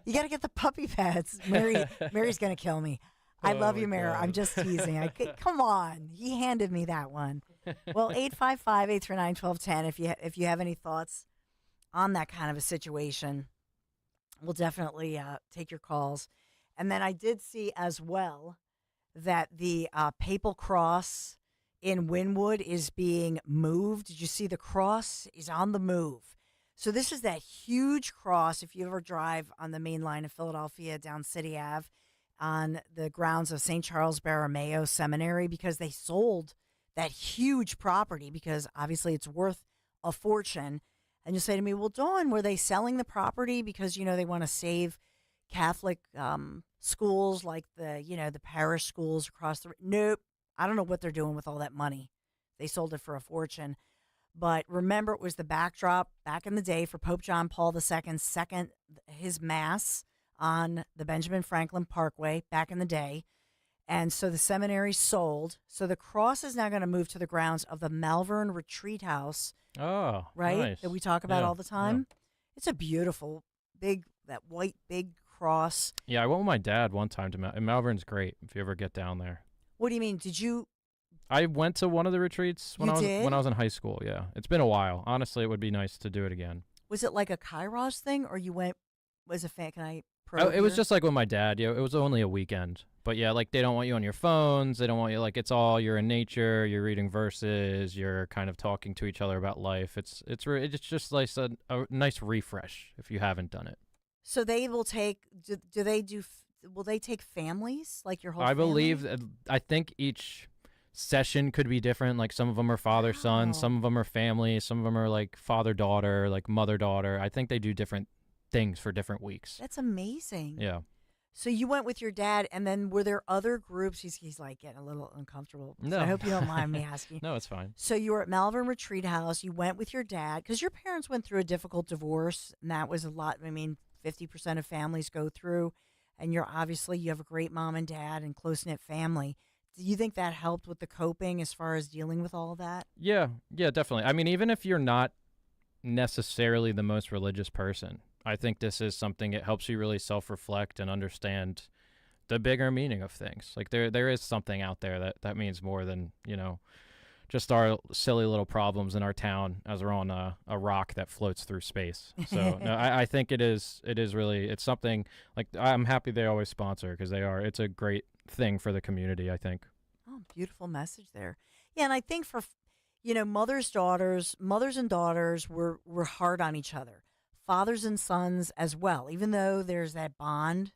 You got to get the puppy pads. Mary's going to kill me. I love Oh, you, my Mary. God. I'm just teasing. Come on. He handed me that one. Well, 855-839-1210 if you have any thoughts on that kind of a situation. We'll definitely take your calls. And then I did see as well that the Papal Cross in Wynwood is being moved. Did you see the cross is on the move? So this is that huge cross. If you ever drive on the main line of Philadelphia down City Ave on the grounds of St. Charles Borromeo Seminary, because they sold that huge property because obviously it's worth a fortune. And you say to me, well, Dawn, were they selling the property because, they want to save Catholic schools like the parish schools across the... Nope. I don't know what they're doing with all that money. They sold it for a fortune. But remember, it was the backdrop back in the day for Pope John Paul II's his mass on the Benjamin Franklin Parkway back in the day. And so the seminary sold. So the cross is now going to move to the grounds of the Malvern Retreat House. Oh, right? nice. That we talk about Yeah, all the time. yeah. It's a beautiful, that white, big cross. Yeah, I went with my dad one time to and Malvern's great if you ever get down there. What do you mean? Did you? I went to one of the retreats when You I was did? when I was in high school. Yeah, it's been a while. Honestly, it would be nice to do it again. Was it like a Kairos thing, or you went as a fan? Can I? Oh, it was here? just like with my dad. Yeah, it was only a weekend. But yeah, like they don't want you on your phones. They don't want you it's all you're in nature. You're reading verses. You're kind of talking to each other about life. It's just like a nice refresh if you haven't done it. So they will take. Will they take families like your whole? I believe family? I think each session could be different. Like some of them are father-son, some of them are family, some of them are like father-daughter, like mother-daughter. I think they do different things for different weeks. That's amazing. Yeah. So you went with your dad, and then were there other groups? He's like getting a little uncomfortable. So No. I hope you don't mind me asking. No, it's fine. So you were at Malvern Retreat House. You went with your dad because your parents went through a difficult divorce, and that was a lot. 50% of families go through, and you have a great mom and dad and close-knit family. Do you think that helped with the coping as far as dealing with all of that? Yeah, definitely. I mean, even if you're not necessarily the most religious person, I think this is something, it helps you really self-reflect and understand the bigger meaning of things. Like there is something out there that means more than, just our silly little problems in our town as we're on a rock that floats through space. So no, I think it is really, it's something like I'm happy they always sponsor because it's a great thing for the community, I think. Oh, beautiful message there. Yeah, and I think for, mothers and daughters were hard on each other. Fathers and sons as well, even though there's that bond,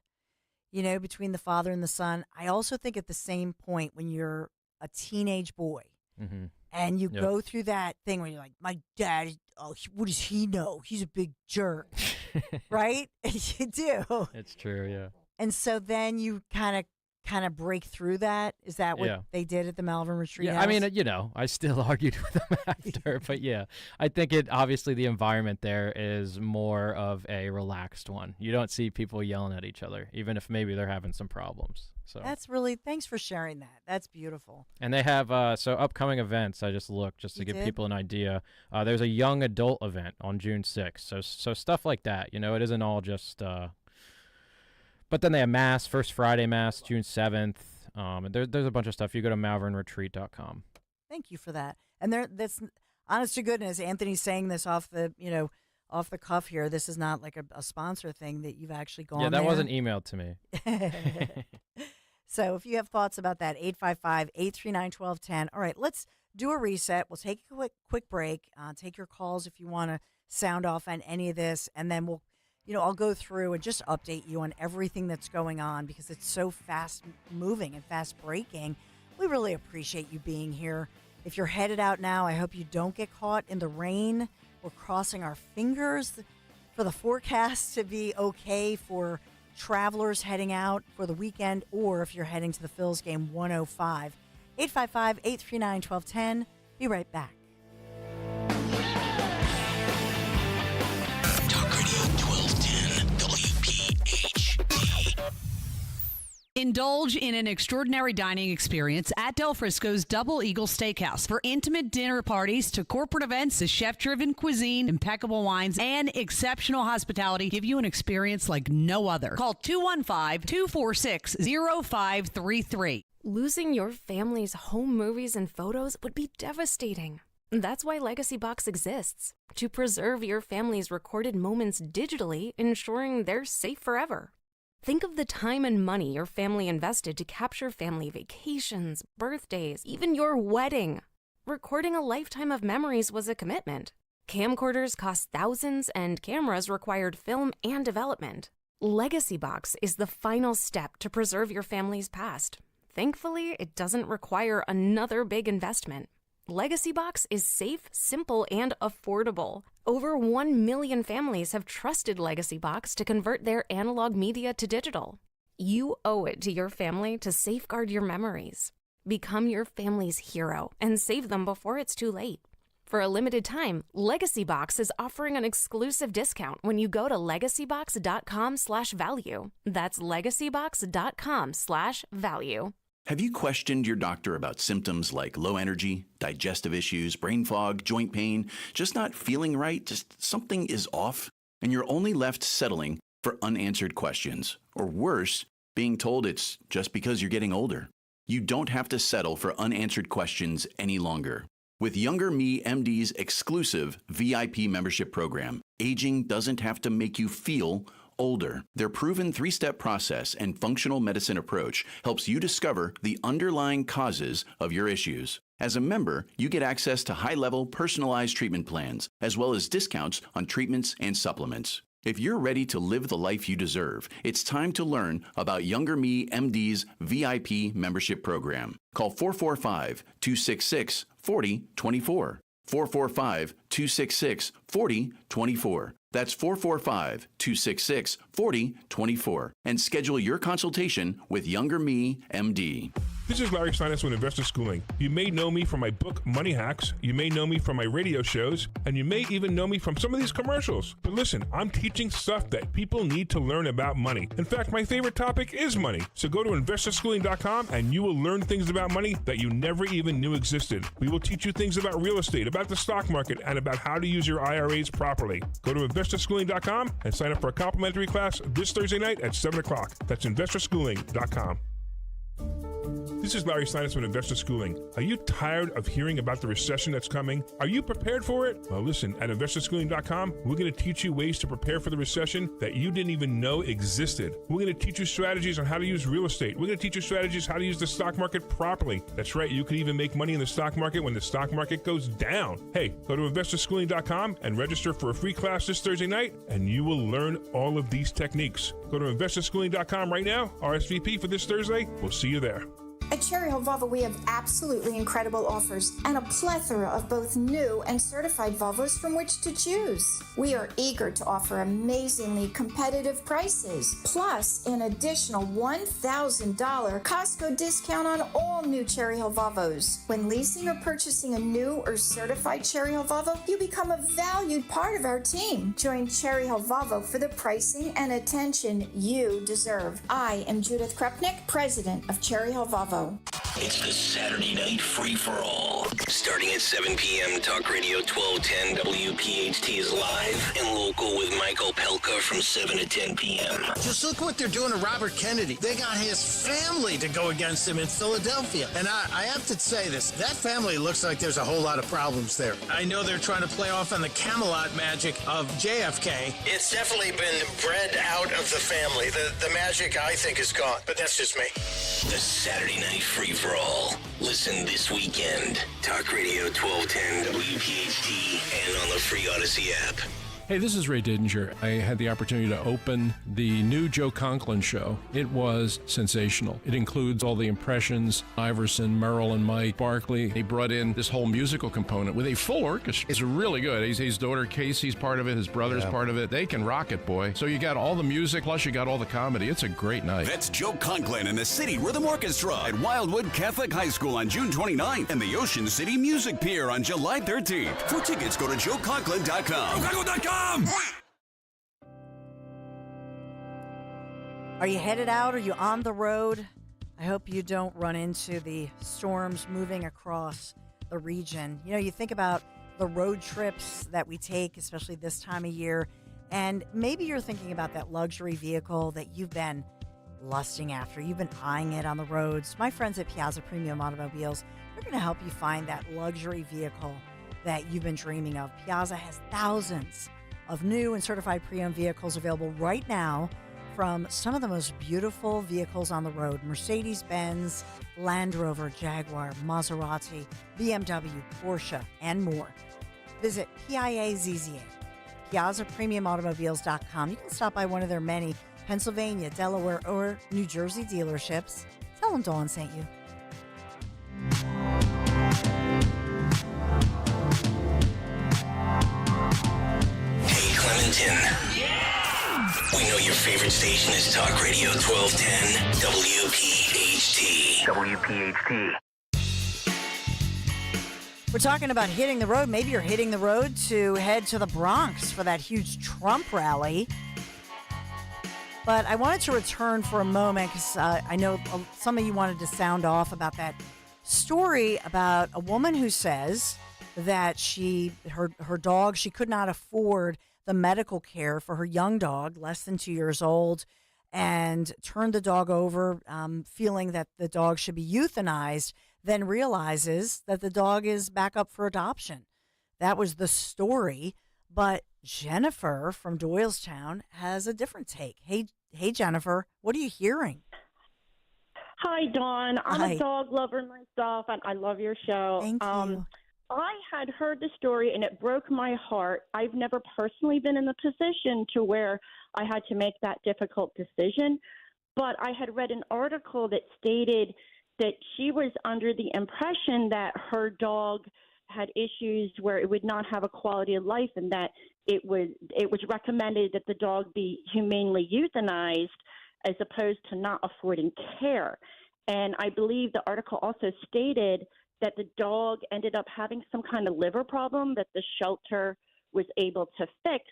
between the father and the son. I also think at the same point when you're a teenage boy and you go through that thing where you're like, my dad, what does he know? He's a big jerk, right? You do. It's true, yeah. And so then you kind of break through that. Is that what they did at the Malvern Retreat House? I mean, I still argued with them after, but yeah, I think obviously the environment there is more of a relaxed one. You don't see people yelling at each other, even if maybe they're having some problems. So thanks for sharing that. That's beautiful. And they have upcoming events. I just looked just to give people an idea. There's a young adult event on June 6th. So stuff like that. It isn't all just. But then they have Mass, First Friday Mass, June 7th. And there's a bunch of stuff. You go to malvernretreat.com. Thank you for that. And that's honest to goodness. Anthony's saying this off the cuff here. This is not like a sponsor thing that you've actually gone. Yeah, that there. wasn't emailed to me. So if you have thoughts about that, 855-839-1210. All right, let's do a reset. We'll take a quick break. Take your calls if you want to sound off on any of this, and then I'll go through and just update you on everything that's going on because it's so fast moving and fast breaking. We really appreciate you being here. If you're headed out now, I hope you don't get caught in the rain. We're crossing our fingers for the forecast to be okay for travelers heading out for the weekend, or if you're heading to the Phils game 105. 855-839-1210. Be right back. Talk Radio 1210 WPHT. Indulge in an extraordinary dining experience at Del Frisco's Double Eagle Steakhouse. For intimate dinner parties to corporate events, the chef-driven cuisine, impeccable wines, and exceptional hospitality give you an experience like no other. Call 215-246-0533. Losing your family's home movies and photos would be devastating. That's why Legacy Box exists, to preserve your family's recorded moments digitally, ensuring they're safe forever. Think of the time and money your family invested to capture family vacations, birthdays, even your wedding. Recording a lifetime of memories was a commitment. Camcorders cost thousands, and cameras required film and development. Legacy Box is the final step to preserve your family's past. Thankfully, it doesn't require another big investment. Legacy Box is safe, simple, and affordable. Over 1 million families have trusted Legacy Box to convert their analog media to digital. You owe it to your family to safeguard your memories. Become your family's hero and save them before it's too late. For a limited time, Legacy Box is offering an exclusive discount when you go to legacybox.com/value. That's legacybox.com/value. Have you questioned your doctor about symptoms like low energy, digestive issues, brain fog, joint pain, just not feeling right, just something is off, and you're only left settling for unanswered questions, or worse, being told it's just because you're getting older? You don't have to settle for unanswered questions any longer. With Younger Me MD's exclusive VIP membership program, aging doesn't have to make you feel older. Their proven 3-step process and functional medicine approach helps you discover the underlying causes of your issues. As a member, you get access to high-level personalized treatment plans, as well as discounts on treatments and supplements. If you're ready to live the life you deserve, it's time to learn about Younger Me MD's VIP membership program. Call 445-266-4024. 445-266-4024. That's 445-266-4024. And schedule your consultation with Younger Me MD. This is Larry Steinitz with Investor Schooling. You may know me from my book, Money Hacks. You may know me from my radio shows. And you may even know me from some of these commercials. But listen, I'm teaching stuff that people need to learn about money. In fact, my favorite topic is money. So go to investorschooling.com and you will learn things about money that you never even knew existed. We will teach you things about real estate, about the stock market, and about how to use your IRAs properly. Go to investorschooling.com and sign up for a complimentary class this Thursday night at 7 o'clock. That's investorschooling.com. This is Larry Steinitz with Investor Schooling. Are you tired of hearing about the recession that's coming? Are you prepared for it? Well, listen, at investorschooling.com, we're going to teach you ways to prepare for the recession that you didn't even know existed. We're going to teach you strategies on how to use real estate. We're going to teach you strategies how to use the stock market properly. That's right, you can even make money in the stock market when the stock market goes down. Hey, go to investorschooling.com and register for a free class this Thursday night, and you will learn all of these techniques. Go to investorschooling.com right now, RSVP for this Thursday. We'll see you there. At Cherry Hill Volvo, we have absolutely incredible offers and a plethora of both new and certified Volvos from which to choose. We are eager to offer amazingly competitive prices, plus an additional $1,000 Costco discount on all new Cherry Hill Volvos. When leasing or purchasing a new or certified Cherry Hill Volvo, you become a valued part of our team. Join Cherry Hill Volvo for the pricing and attention you deserve. I am Judith Krupnick, president of Cherry Hill Volvo. It's the Saturday Night Free-for-All. Starting at 7 p.m., Talk Radio 1210 WPHT is live and local with Michael Pelka from 7 to 10 p.m. Just look what they're doing to Robert Kennedy. They got his family to go against him in Philadelphia. And I have to say this, that family looks like there's a whole lot of problems there. I know they're trying to play off on the Camelot magic of JFK. It's definitely been bred out of the family. The magic, I think, is gone. But that's just me. The Saturday Night Free-for-All. Listen this weekend. Talk Radio 1210 WPHT and on the free Odyssey app. Hey, this is Ray Didinger. I had the opportunity to open the new Joe Conklin show. It was sensational. It includes all the impressions, Iverson, Merrill, and Mike Barkley. He brought in this whole musical component with a full orchestra. It's really good. His daughter Casey's part of it. His brother's part of it. They can rock it, boy. So you got all the music, plus you got all the comedy. It's a great night. That's Joe Conklin and the City Rhythm Orchestra at Wildwood Catholic High School on June 29th and the Ocean City Music Pier on July 13th. For tickets, go to joeconklin.com. JoeConklin.com! Are you headed out? Are you on the road? I hope you don't run into the storms moving across the region. You know, you think about the road trips that we take, especially this time of year, and maybe you're thinking about that luxury vehicle that you've been lusting after. You've been eyeing it on the roads. My friends at Piazza Premium Automobiles, they're going to help you find that luxury vehicle that you've been dreaming of. Piazza has thousands of new and certified pre-owned vehicles available right now from some of the most beautiful vehicles on the road: Mercedes-Benz, Land Rover, Jaguar, Maserati, BMW, Porsche, and more. Visit PIAZZA, PiazzaPremiumAutomobiles.com. You can stop by one of their many Pennsylvania, Delaware, or New Jersey dealerships. Tell them Dawn sent you. Clementon. We know your favorite station is Talk Radio 1210 WPHT. WPHT. We're talking about hitting the road. Maybe you're hitting the road to head to the Bronx for that huge Trump rally. But I wanted to return for a moment because I know some of you wanted to sound off about that story about a woman who says that her dog, she could not afford the medical care for her young dog, less than 2 years old, and turned the dog over, feeling that the dog should be euthanized, then realizes that the dog is back up for adoption. That was the story. But Jennifer from Doylestown has a different take. Hey, Jennifer, what are you hearing? Hi, Dawn. I'm Hi. a dog lover myself, and I love your show. Thank you. I had heard the story, and it broke my heart. I've never personally been in the position to where I had to make that difficult decision, but I had read an article that stated that she was under the impression that her dog had issues where it would not have a quality of life, and that it was recommended that the dog be humanely euthanized as opposed to not affording care. And I believe the article also stated that the dog ended up having some kind of liver problem that the shelter was able to fix,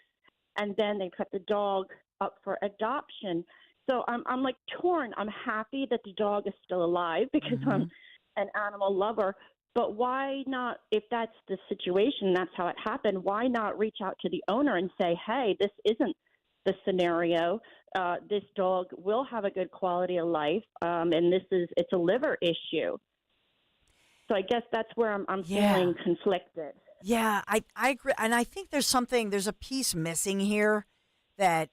and then they put the dog up for adoption. So I'm like torn. I'm happy that the dog is still alive because I'm an animal lover, but why not, if that's the situation, that's how it happened, why not reach out to the owner and say, hey, this isn't the scenario. This dog will have a good quality of life, and it's a liver issue. So I guess that's where I'm feeling conflicted. Yeah, I agree. And I think there's a piece missing here that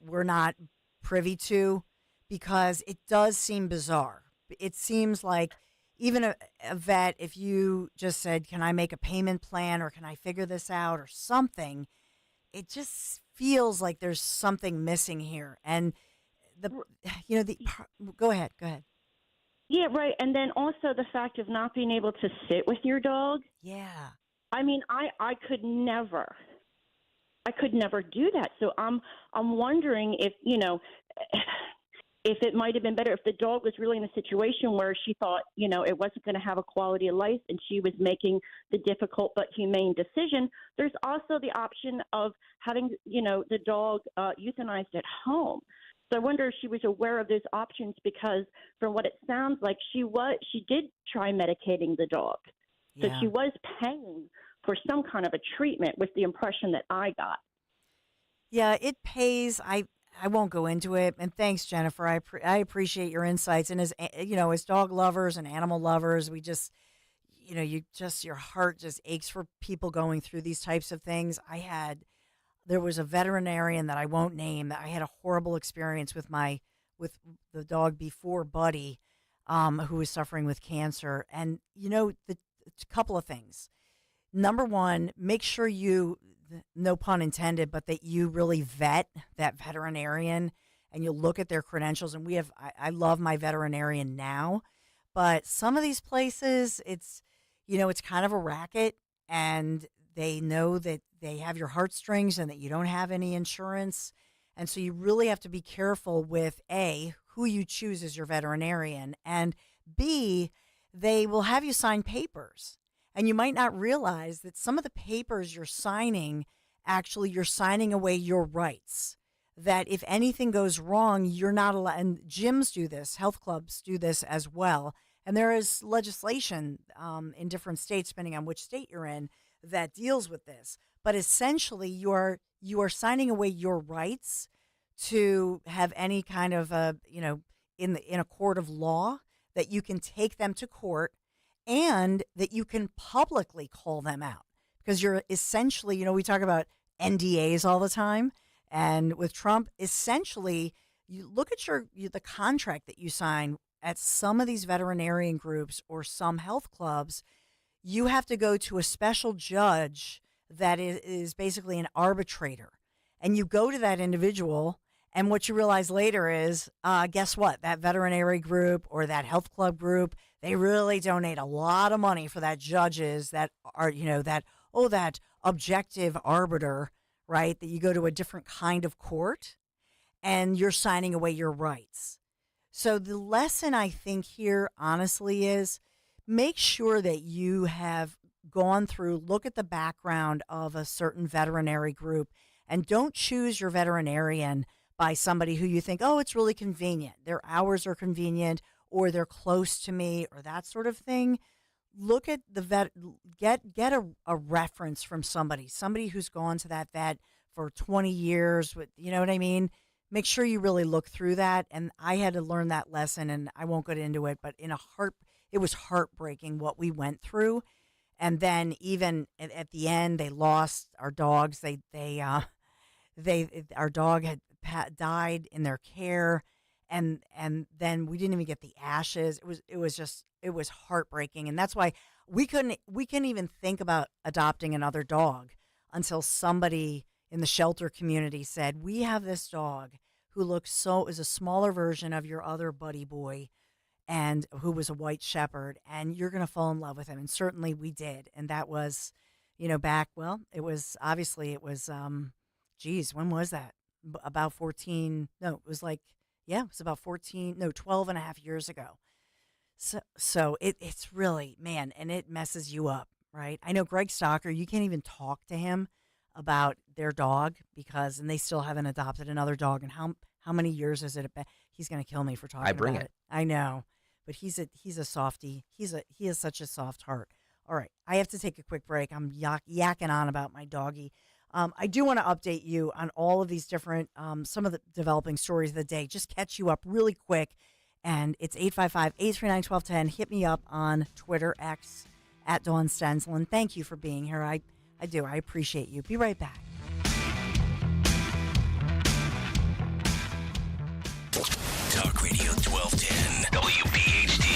we're not privy to, because it does seem bizarre. It seems like even a vet, if you just said, can I make a payment plan or can I figure this out or something, it just feels like there's something missing here. And go ahead. Yeah, right. And then also the fact of not being able to sit with your dog. Yeah. I mean, I could never do that. So I'm wondering if, if it might have been better if the dog was really in a situation where she thought, it wasn't going to have a quality of life and she was making the difficult but humane decision. There's also the option of having, the dog euthanized at home. So I wonder if she was aware of those options, because from what it sounds like, she did try medicating the dog. So Yeah. she was paying for some kind of a treatment, was the impression that I got. Yeah, it pays. I won't go into it. And thanks, Jennifer. I appreciate your insights. And as dog lovers and animal lovers, we just, your heart just aches for people going through these types of things. There was a veterinarian that I won't name that I had a horrible experience with the dog before Buddy, who was suffering with cancer. And, a couple of things. Number one, make sure you, no pun intended, but that you really vet that veterinarian and you look at their credentials. And I love my veterinarian now, but some of these places, it's kind of a racket, and they know that they have your heartstrings and that you don't have any insurance. And so you really have to be careful with A, who you choose as your veterinarian, and B, they will have you sign papers. And you might not realize that some of the papers you're signing, actually you're signing away your rights. That if anything goes wrong, you're not allowed, and gyms do this, health clubs do this as well. And there is legislation in different states, depending on which state you're in, that deals with this. But essentially, you are signing away your rights to have any kind of in a court of law, that you can take them to court and that you can publicly call them out, because you're essentially, we talk about NDAs all the time, and with Trump, essentially, you look at the contract that you sign at some of these veterinarian groups or some health clubs. You have to go to a special judge that is basically an arbitrator, and you go to that individual, and what you realize later is, guess what? That veterinary group or that health club group, they really donate a lot of money for that judges that are, that objective arbiter, right? That you go to a different kind of court and you're signing away your rights. So the lesson I think here, honestly, is make sure that you have gone through, look at the background of a certain veterinary group, and don't choose your veterinarian by somebody who you think, oh, it's really convenient. Their hours are convenient, or they're close to me, or that sort of thing. Look at the vet, get a reference from somebody who's gone to that vet for 20 years. You know what I mean? Make sure you really look through that. And I had to learn that lesson, and I won't get into it, but it was heartbreaking what we went through. And then even at the end, they lost our dogs. Our dog had died in their care, and then we didn't even get the ashes. It was heartbreaking, and that's why we couldn't even think about adopting another dog until somebody in the shelter community said, we have this dog who is a smaller version of your other buddy boy, and who was a white shepherd, and you're going to fall in love with him. And certainly we did. And that was, when was that? About 14. No, it was it was about 12 and a half years ago. So it's really, man, and it messes you up, right? I know Greg Stocker, you can't even talk to him about their dog and they still haven't adopted another dog. And how many years has it been? He's going to kill me for talking about it. I know, but he's a softie. He has such a soft heart. All right, I have to take a quick break. I'm yakking on about my doggy. I do want to update you on all of these different, some of the developing stories of the day. Just catch you up really quick. And it's 855-839-1210. Hit me up on Twitter, X, at Dawn Stensland. Thank you for being here. I do. I appreciate you. Be right back. Talk Radio 1210. WPHT.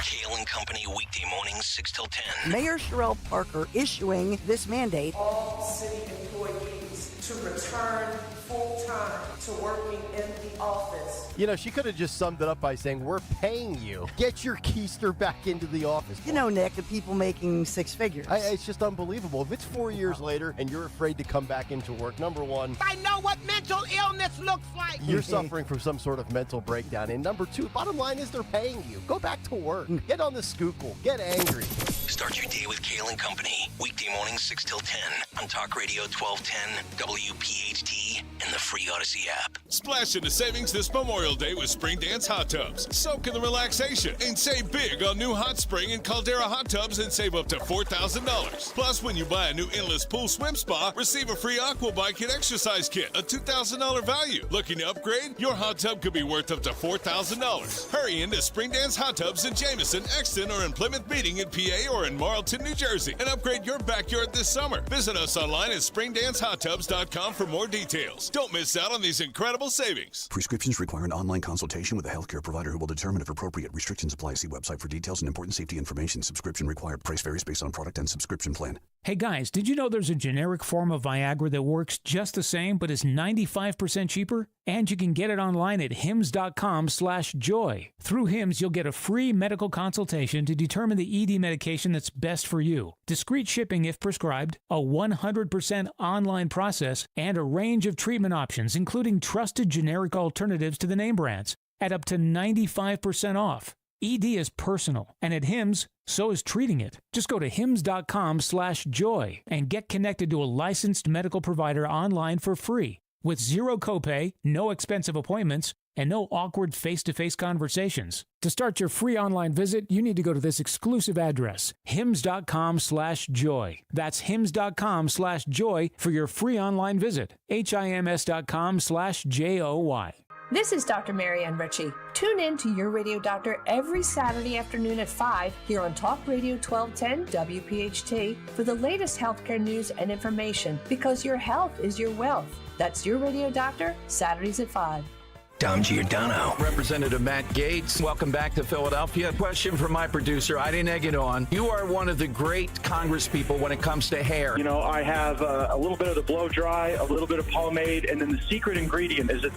Kale and Company weekday mornings 6 till 10. Mayor Sherelle Parker issuing this mandate. All city employees to return full-time to working in the office. You know, she could have just summed it up by saying, we're paying you. Get your keister back into the office. You know, Nick, the people making six figures. It's just unbelievable. If it's 4 years later and you're afraid to come back into work, number one, I know what mental illness looks like. You're suffering from some sort of mental breakdown. And number two, bottom line is they're paying you. Go back to work. Get on the Schuylkill. Get angry. Start your day with Kale and Company. Weekday mornings 6 till 10 on Talk Radio 1210, WPHT, and the free Odyssey app. Splash into savings this Memorial Day with Spring Dance Hot Tubs. Soak in the relaxation and save big on new Hot Spring and Caldera Hot Tubs and save up to $4,000. Plus, when you buy a new Endless Pool Swim Spa, receive a free Aqua Bike and Exercise Kit, a $2,000 value. Looking to upgrade? Your hot tub could be worth up to $4,000. Hurry into Spring Dance Hot Tubs in Jameson, Exton, or in Plymouth Meeting in PA or in Marlton, New Jersey, and upgrade your backyard this summer. Visit us online at springdancehot.tubs.com for more details. Don't miss out on these incredible savings. Prescriptions require an online consultation with a healthcare provider who will determine if appropriate. Restrictions apply. See website for details and important safety information. Subscription required. Price varies based on product and subscription plan. Hey guys, did you know there's a generic form of Viagra that works just the same but is 95% cheaper? And you can get it online at hims.com/joy. Through Hims, you'll get a free medical consultation to determine the ED medication that's best for you, discreet shipping if prescribed, a 100% online process, and a range of treatment options, including trusted generic alternatives to the name brands, at up to 95% off. ED is personal, and at Hims, so is treating it. Just go to hims.com/joy and get connected to a licensed medical provider online for free, with zero copay, no expensive appointments, and no awkward face-to-face conversations. To start your free online visit, you need to go to this exclusive address, hims.com/joy. That's hims.com/joy for your free online visit, hims.com/joy. This is Dr. Marianne Ritchie. Tune in to Your Radio Doctor every Saturday afternoon at 5 here on Talk Radio 1210 WPHT for the latest healthcare news and information, because your health is your wealth. That's Your Radio Doctor, Saturdays at 5. Dom Giordano. Representative Matt Gaetz, welcome back to Philadelphia. Question from my producer. I didn't egg it on. You are one of the great Congress people when it comes to hair. You know, I have a little bit of the blow dry, a little bit of pomade, and then the secret ingredient is a